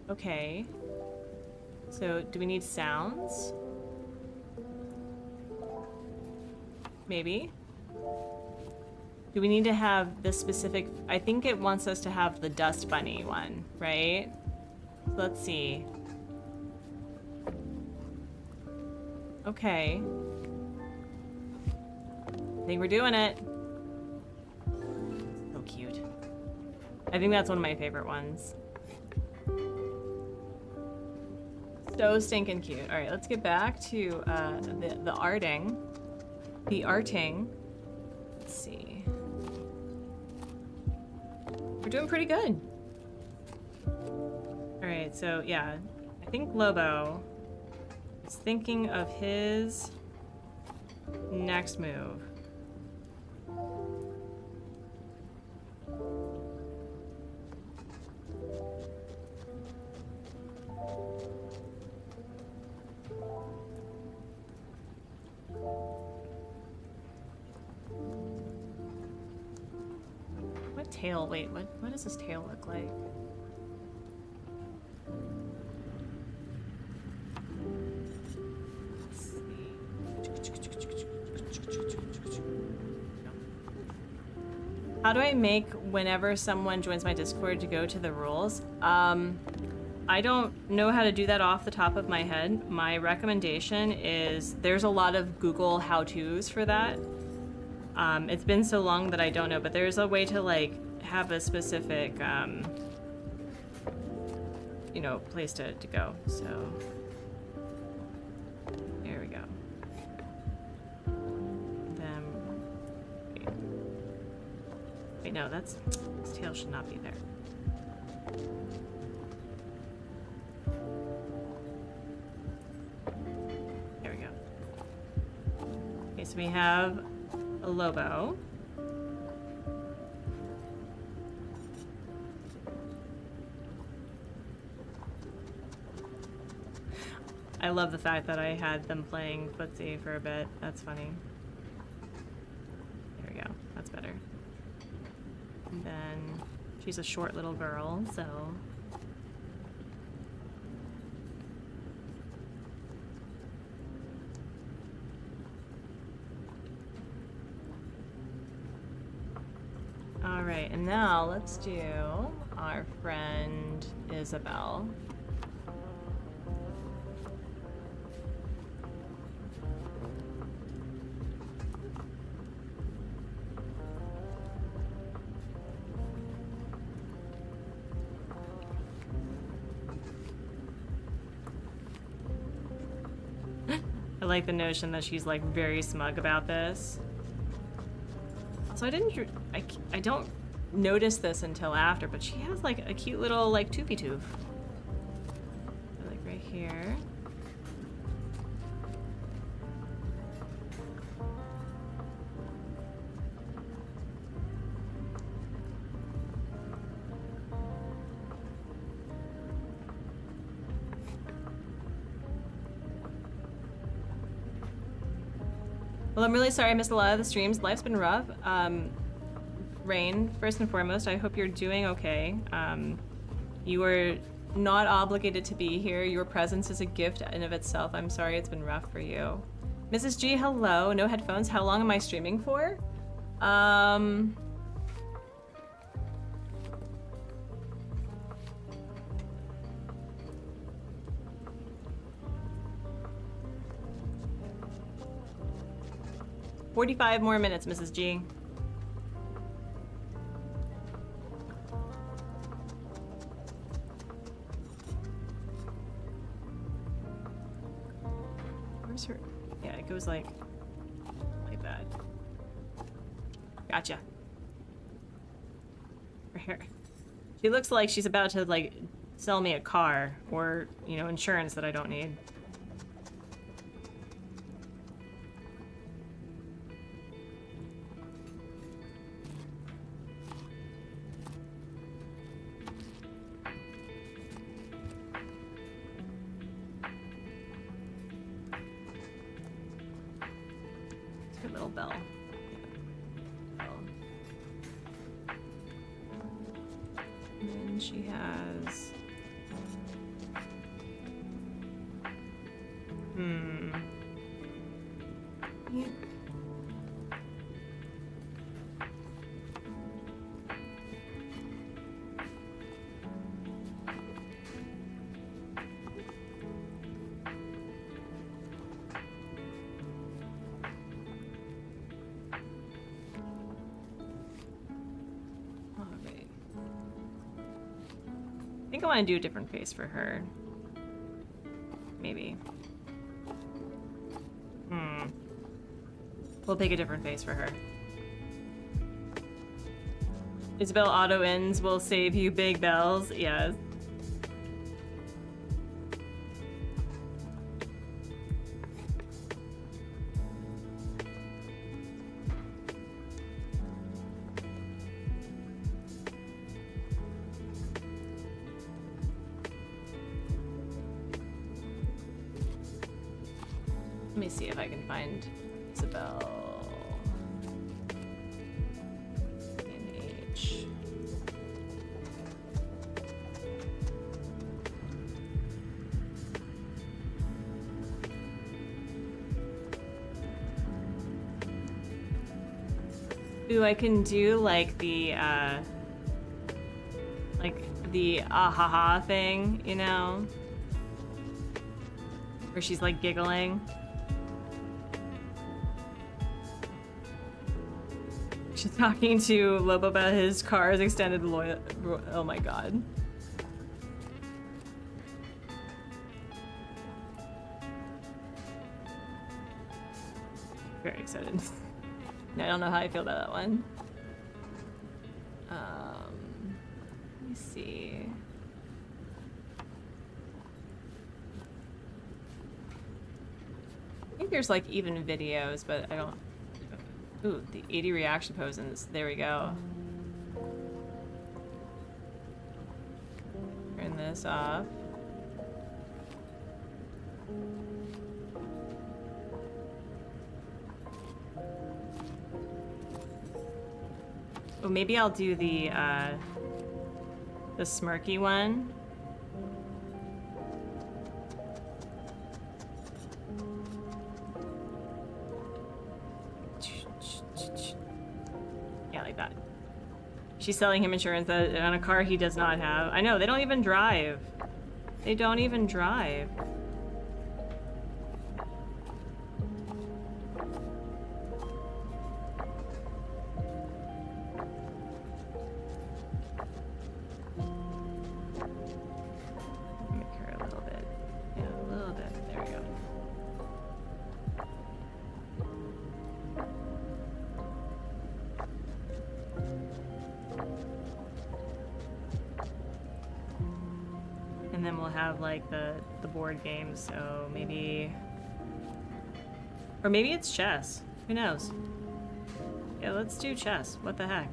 Speaker 1: okay. So do we need sounds? Maybe. Do we need to have this specific, I think it wants us to have the dust bunny one, right? So let's see. Okay. I think we're doing it. So cute. I think that's one of my favorite ones. So stinking cute. All right, let's get back to the arting. The arting. Let's see. We're doing pretty good. All right, so yeah, I think Lobo is thinking of his next move. What tail? Wait, what does his tail look like? How do I make whenever someone joins my Discord to go to the rules? I don't know how to do that off the top of my head. My recommendation is there's a lot of Google how-tos for that. It's been so long that I don't know, but there's a way to like have a specific, you know, place to go. So there we go. Then wait, no, this tail should not be there. There we go. Okay, so we have a Lobo. I love the fact that I had them playing footsie for a bit. That's funny. There we go. That's better. And then she's a short little girl, so... Alright, and now let's do our friend Isabel. I like the notion that she's like very smug about this. So I don't notice this until after, but she has like a cute little like toofy toof. Like right here. Well, I'm really sorry I missed a lot of the streams. Life's been rough. Rain, first and foremost, I hope you're doing okay. You are not obligated to be here. Your presence is a gift in of itself. I'm sorry it's been rough for you. Mrs. G, hello. No headphones. How long am I streaming for? 45 more minutes, Mrs. G. Where's her? Yeah, it goes like that. Gotcha. Her hair. She looks like she's about to like sell me a car or, you know, insurance that I don't need. Her little bell. Yeah. Bell. And then she has... Yeah. I think I want to do a different face for her. Maybe. We'll pick a different face for her. Isabel auto ends will save you big bells. Yes. Let me see if I can find Isabel. ACNH. Ooh, I can do like the ah-ha-ha thing, you know? Where she's like giggling. She's talking to Lobo about his car's extended loyal. Oh my god. Very excited. I don't know how I feel about that one. Let me see. I think there's like even videos, but I don't. Ooh, the 80 reaction poses. There we go. Turn this off. Oh, maybe I'll do the smirky one. Yeah, like that. She's selling him insurance on a car he does not have. I know, they don't even drive. They don't even drive. Make her a little bit. Yeah, a little bit. There we go. And then we'll have like the board games, so maybe, or maybe it's chess. Who knows? Yeah, let's do chess. What the heck?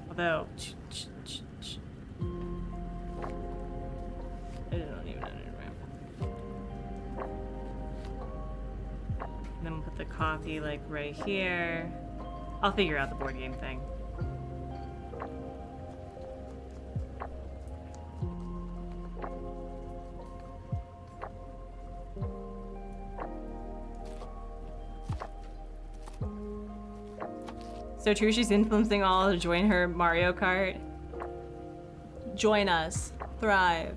Speaker 1: Although, I don't even know. And then we'll put the coffee like right here. I'll figure out the board game thing. So true, she's influencing all to join her Mario Kart. Join us. Thrive.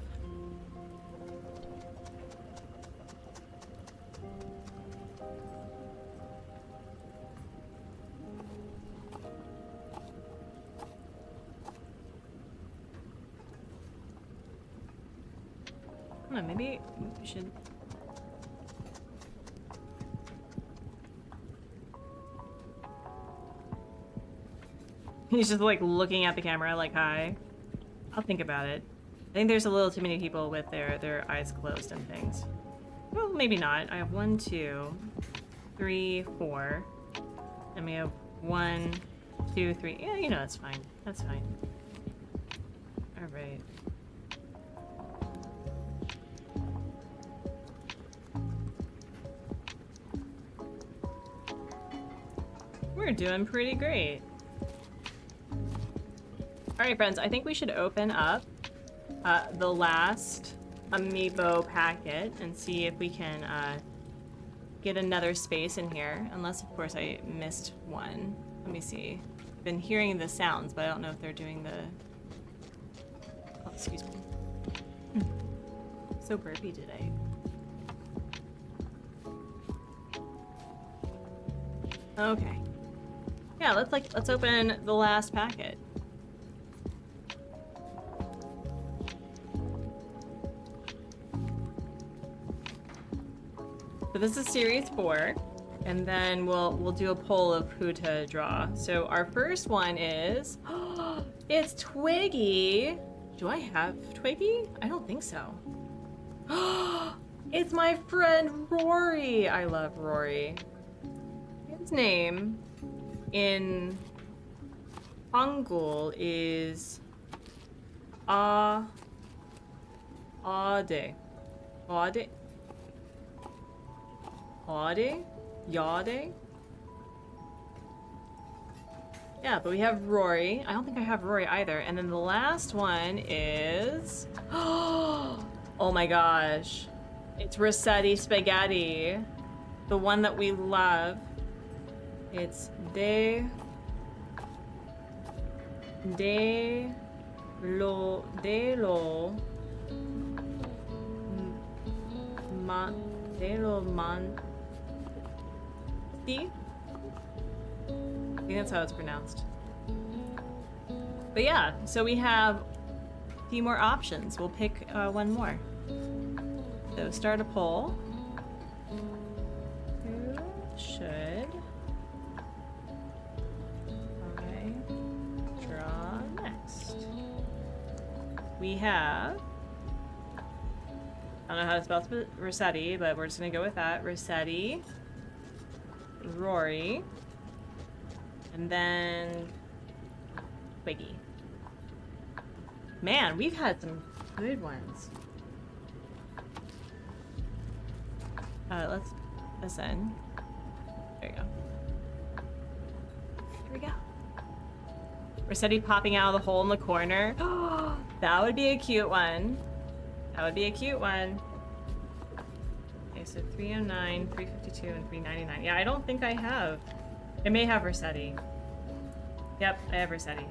Speaker 1: I don't know, maybe we should... He's just like looking at the camera like, hi. I'll think about it. I think there's a little too many people with their eyes closed and things. Well, maybe not. I have 1, 2, 3, 4. And we have 1, 2, 3. Yeah, you know, that's fine. That's fine. Alright. We're doing pretty great. Alright, friends, I think we should open up the last amiibo packet and see if we can get another space in here. Unless, of course, I missed one. Let me see. I've been hearing the sounds, but I don't know if they're doing the... Oh, excuse me. So burpy today. Okay. Yeah, let's open the last packet. So this is series 4, and then we'll do a poll of who to draw. So our first one is, it's Twiggy. Do I have Twiggy? I don't think so. It's my friend Rory. I love Rory. His name in Hangul is Ade. Ade? Yade? Yeah, but we have Rory. I don't think I have Rory either. And then the last one is... Oh my gosh. It's Rossetti Spaghetti. The one that we love. It's de lo man. I think that's how it's pronounced. But yeah, so we have a few more options. We'll pick one more. So start a poll. Who should I draw next? We have... I don't know how to spell Rossetti, but we're just gonna go with that. Rossetti. Rory. And then Twiggy. Man, we've had some good ones. Let's put this in. There you go. There we go. Rossetti popping out of the hole in the corner. That would be a cute one. That would be a cute one. Okay, so 309, 352, and 399. Yeah, I don't think I have. I may have Rossetti. Yep, I have Rossetti.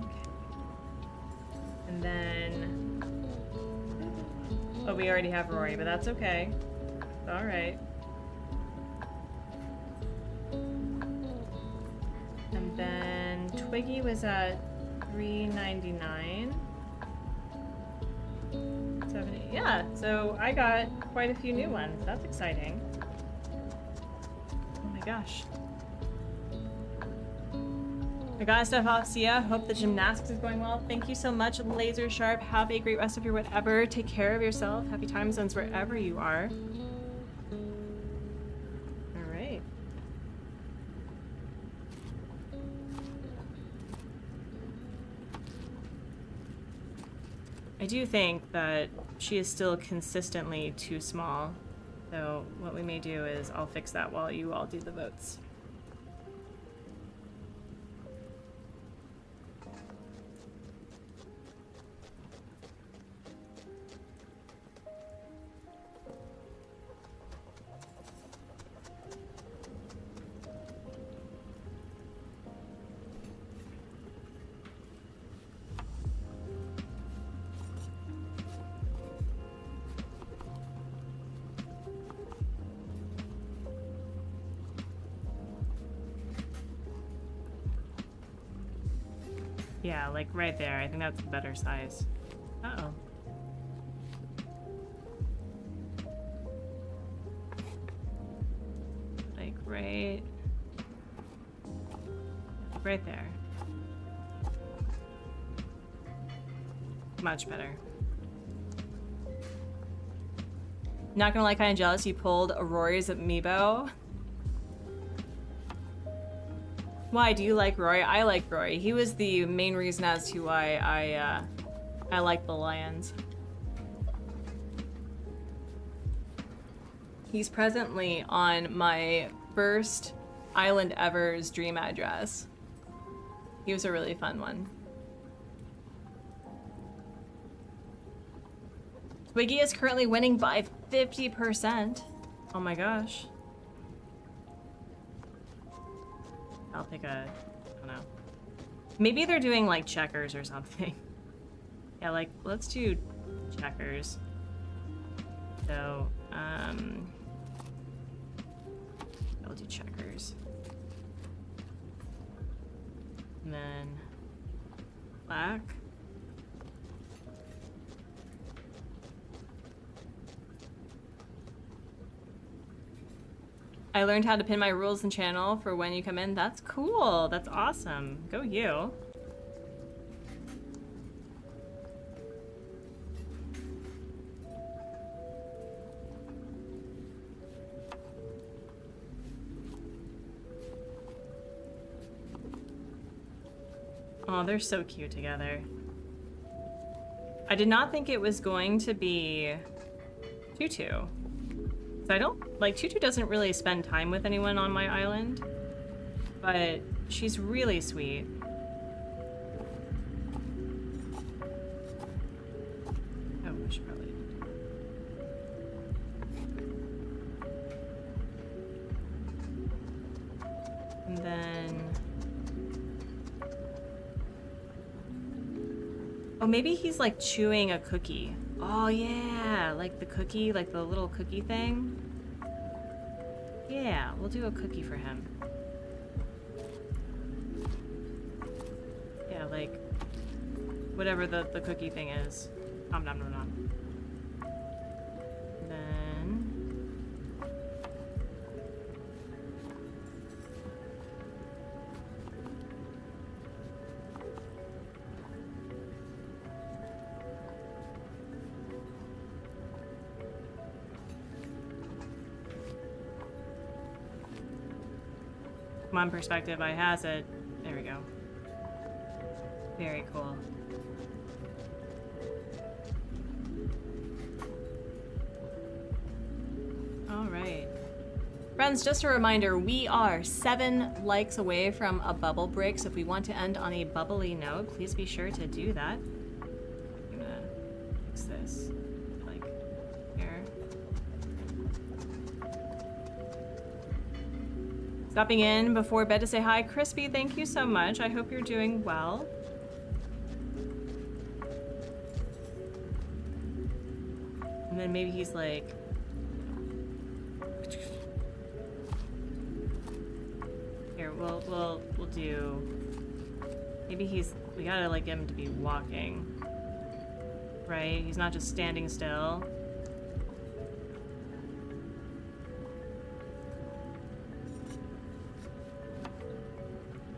Speaker 1: Okay. And then... Oh, we already have Rory, but that's okay. It's alright. And then Twiggy was at 399. 70. Yeah, so I got quite a few new ones. That's exciting. Oh my gosh. I got stuff off Sia. Hope the gymnastics is going well. Thank you so much, Laser Sharp. Have a great rest of your whatever. Take care of yourself. Happy time zones wherever you are. Alright. I do think that she is still consistently too small. So what we may do is I'll fix that while you all do the votes. Yeah, like right there. I think that's a better size. Uh-oh. Like right there. Much better. Not gonna lie, kind of jealous you pulled Rory's amiibo. Why do you like Rory? I like Rory. He was the main reason as to why I like the lions. He's presently on my first Island Ever's dream address. He was a really fun one. Twiggy is currently winning by 50%. Oh my gosh. I'll pick a, I don't know. Maybe they're doing like checkers or something. Yeah, like let's do checkers. So, I'll do checkers. And then black. I learned how to pin my rules and channel for when you come in. That's cool. That's awesome. Go you. Oh, they're so cute together. I did not think it was going to be Tutu. I don't, like, Tutu doesn't really spend time with anyone on my island, but she's really sweet. Oh, I should probably... And then... Oh, maybe he's, like, chewing a cookie. Oh yeah, like the cookie, like the little cookie thing. Yeah, we'll do a cookie for him. Yeah, like whatever the cookie thing is. Nom nom nom nom. Then come on, perspective, I has it. There we go. Very cool. All right. Friends, just a reminder, we are 7 likes away from a bubble break, so if we want to end on a bubbly note, please be sure to do that. I'm gonna fix this, like, here. Stopping in before bed to say hi. Crispy, thank you so much. I hope you're doing well. And then maybe he's like... Here, we'll do... Maybe he's... We gotta like get him to be walking. Right? He's not just standing still.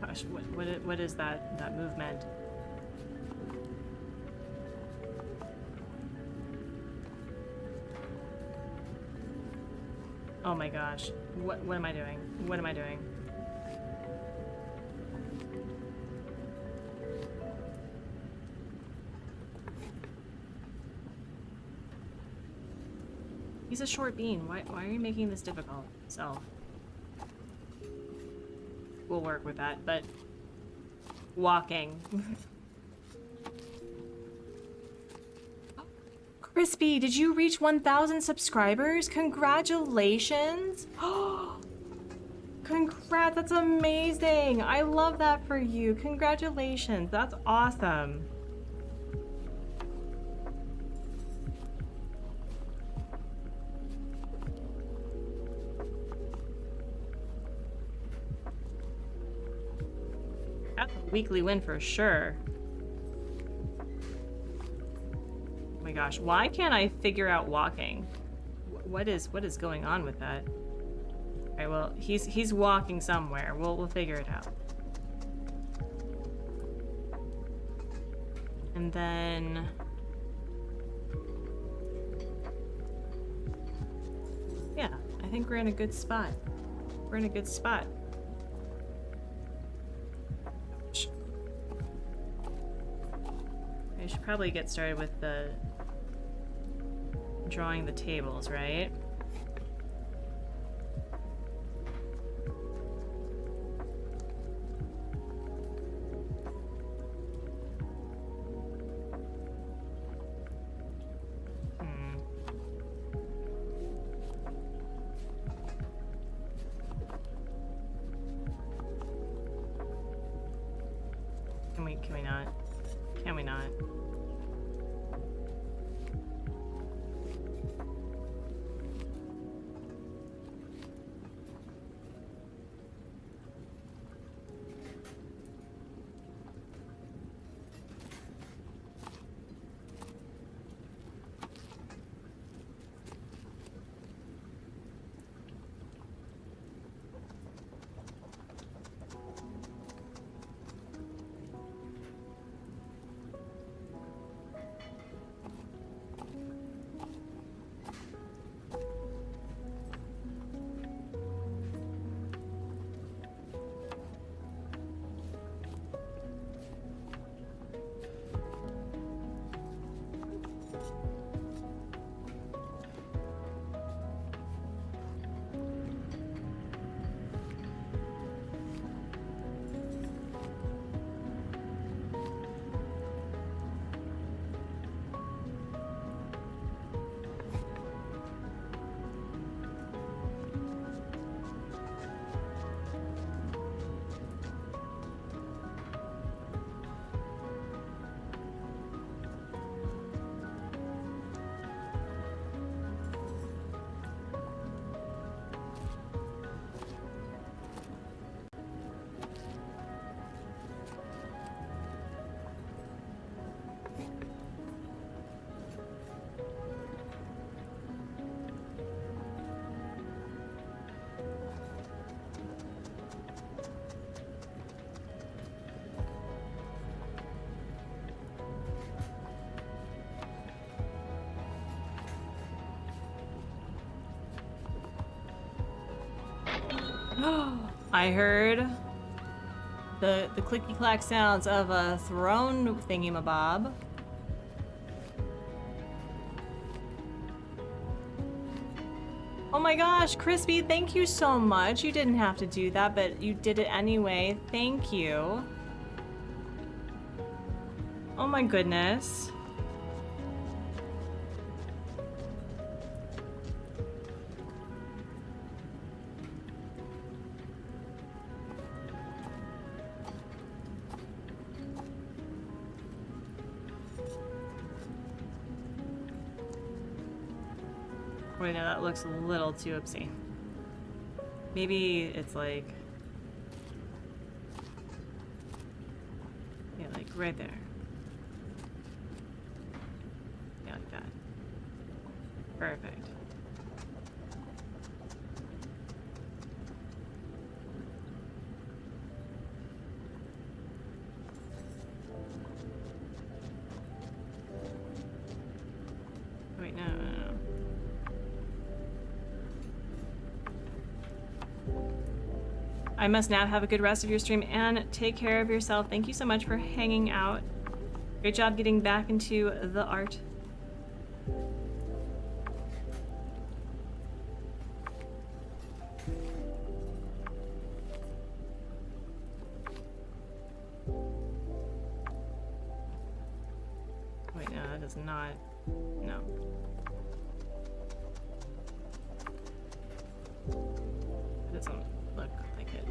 Speaker 1: Gosh, what is that movement? Oh my gosh. What am I doing? What am I doing? He's a short bean. Why are you making this difficult? So we'll work with that, but walking. Crispy, did you reach 1,000 subscribers? Congratulations! Congrats, that's amazing! I love that for you. Congratulations, that's awesome. That's a weekly win for sure. gosh, why can't I figure out walking? What is going on with that? Alright, well, he's walking somewhere. We'll figure it out. And then... yeah, I think we're in a good spot. We're in a good spot. I should probably get started with the drawing the tables, right? Can we not? Can we not? I heard the clicky clack sounds of a throne thingy-mabob. Oh my gosh, Crispy, thank you so much. You didn't have to do that, but you did it anyway. Thank you. Oh my goodness. Wait, no, that looks a little too obscene. Maybe it's like... yeah, like right there. Yeah, like that. Perfect. Wait, no. I must now have a good rest of your stream and take care of yourself. Thank you so much for hanging out. Great job getting back into the art. Wait, no, that is not... no. That doesn't look like it.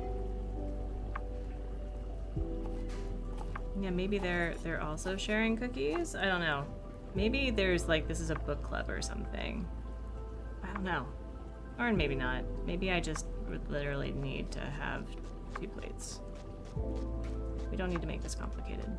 Speaker 1: Yeah, maybe they're also sharing cookies? I don't know. Maybe there's like, this is a book club or something. I don't know. Or maybe not. Maybe I just would literally need to have 2 plates. We don't need to make this complicated.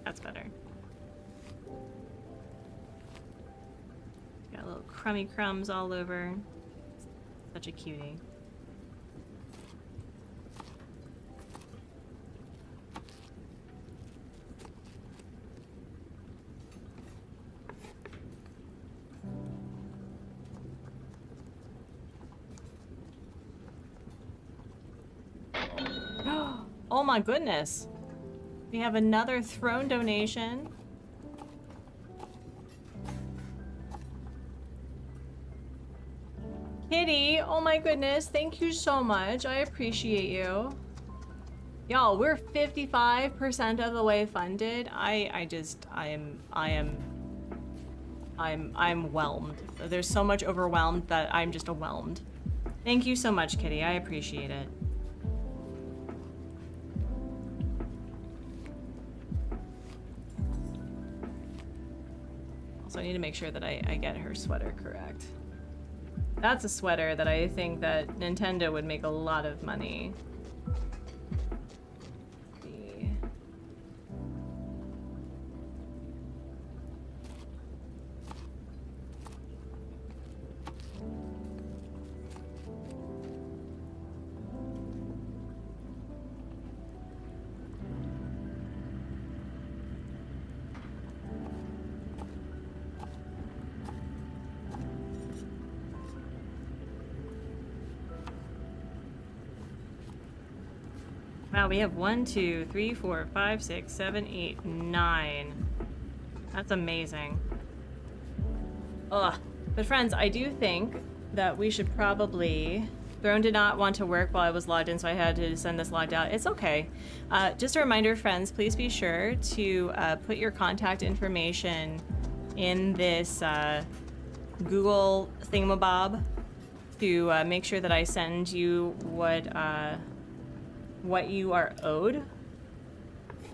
Speaker 1: That's better. Got little crummy crumbs all over. Such a cutie. Oh my goodness. We have another throne donation. Kitty, oh my goodness, thank you so much. I appreciate you. Y'all, we're 55% of the way funded. I'm whelmed. There's so much overwhelmed that I'm just overwhelmed. Thank you so much, Kitty. I appreciate it. Also, I need to make sure that I get her sweater correct. That's a sweater that I think that Nintendo would make a lot of money. Wow, we have 1, 2, 3, 4, 5, 6, 7, 8, 9. That's amazing. Ugh. But friends, I do think that we should probably... Throne did not want to work while I was logged in, so I had to send this logged out. It's okay. Just a reminder, friends, please be sure to put your contact information in this Google thingamabob to make sure that I send you what you are owed,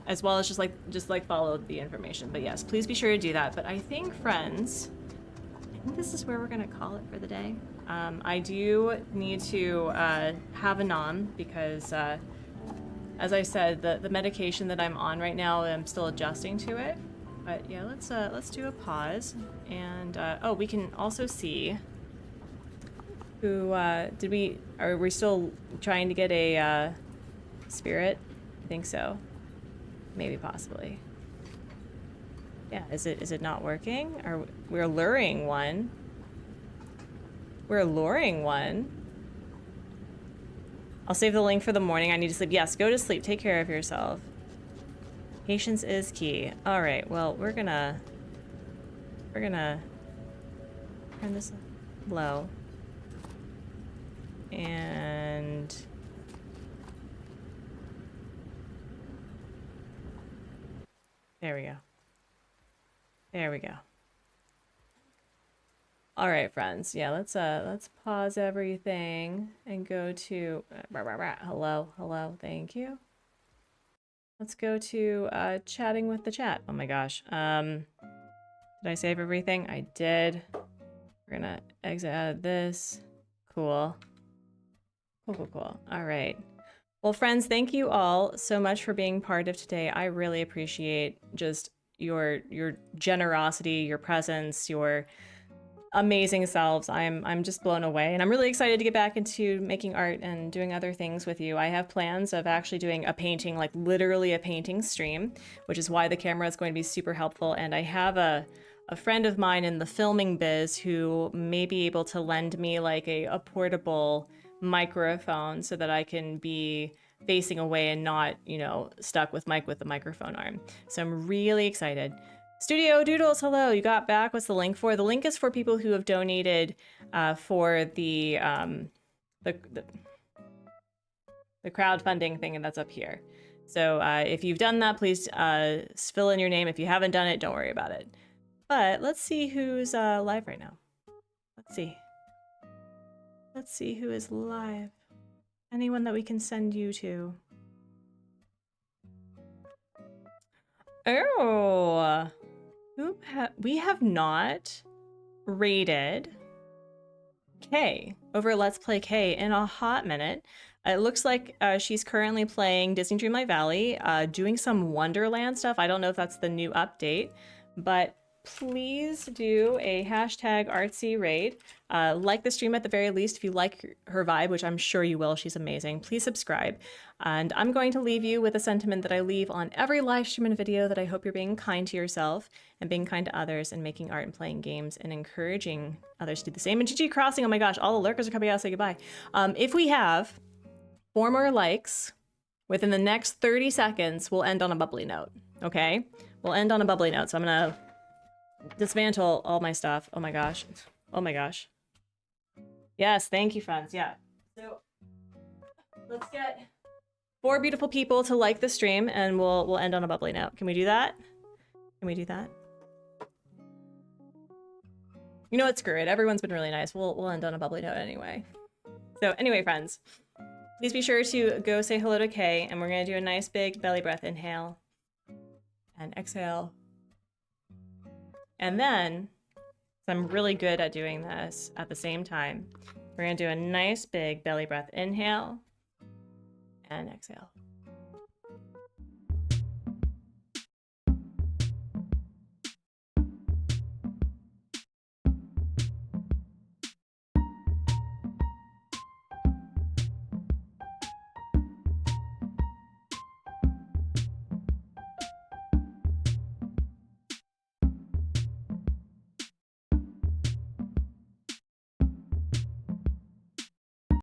Speaker 1: as well as just like follow the information. But yes, please be sure to do that. But I think, friends, I think this is where we're gonna call it for the day. I do need to have a nom because as I said, the medication that I'm on right now, I'm still adjusting to it. But yeah, let's do a pause. And oh, we can also see who are we still trying to get a spirit? I think so. Maybe, possibly. Yeah, is it not working? Or we're luring one. We're luring one. I'll save the link for the morning. I need to sleep. Yes, go to sleep. Take care of yourself. Patience is key. All right, well, we're gonna turn this low. And there we go. There we go. All right, friends. Yeah, let's pause everything and go to hello, thank you. Let's go to chatting with the chat. Oh my gosh. Did I save everything? I did. We're gonna exit out of this. Cool. Cool. All right. Well, friends, thank you all so much for being part of today. I really appreciate just your generosity, your presence, your amazing selves. I'm just blown away, and I'm really excited to get back into making art and doing other things with you. I have plans of actually doing a painting, like literally a painting stream, which is why the camera is going to be super helpful. And I have a friend of mine in the filming biz who may be able to lend me like a portable microphone so that I can be facing away and not, you know, stuck with Mike with the microphone arm. So I'm really excited. Studio Doodles, hello, you got back. What's the link for? The link is for people who have donated for the crowdfunding thing, and that's up here. So if you've done that, please fill in your name. If you haven't done it, don't worry about it. But let's see who's live right now. Let's see. Let's see who is live. Anyone that we can send you to. Oh, we have not rated Kay. over at Let's Play K in a hot minute. It looks like she's currently playing Disney Dreamlight Valley, doing some Wonderland stuff. I don't know if that's the new update, but please do a hashtag Artsy raid. Like the stream at the very least if you like her vibe, which I'm sure you will. She's amazing. Please subscribe. And I'm going to leave you with a sentiment that I leave on every live stream and video, that I hope you're being kind to yourself and being kind to others and making art and playing games and encouraging others to do the same. And GG Crossing, oh my gosh, all the lurkers are coming out to say goodbye. If we have 4 more likes within the next 30 seconds, we'll end on a bubbly note, okay? We'll end on a bubbly note, so I'm gonna dismantle all my stuff. Oh my gosh. Oh my gosh. Yes, thank you, friends. Yeah. So let's get 4 beautiful people to like the stream and we'll end on a bubbly note. Can we do that? Can we do that? You know what? Screw it. Everyone's been really nice. We'll end on a bubbly note anyway. So anyway, friends, please be sure to go say hello to Kay, and we're gonna do a nice big belly breath inhale and exhale. And then, so I'm really good at doing this at the same time, we're gonna do a nice big belly breath inhale and exhale.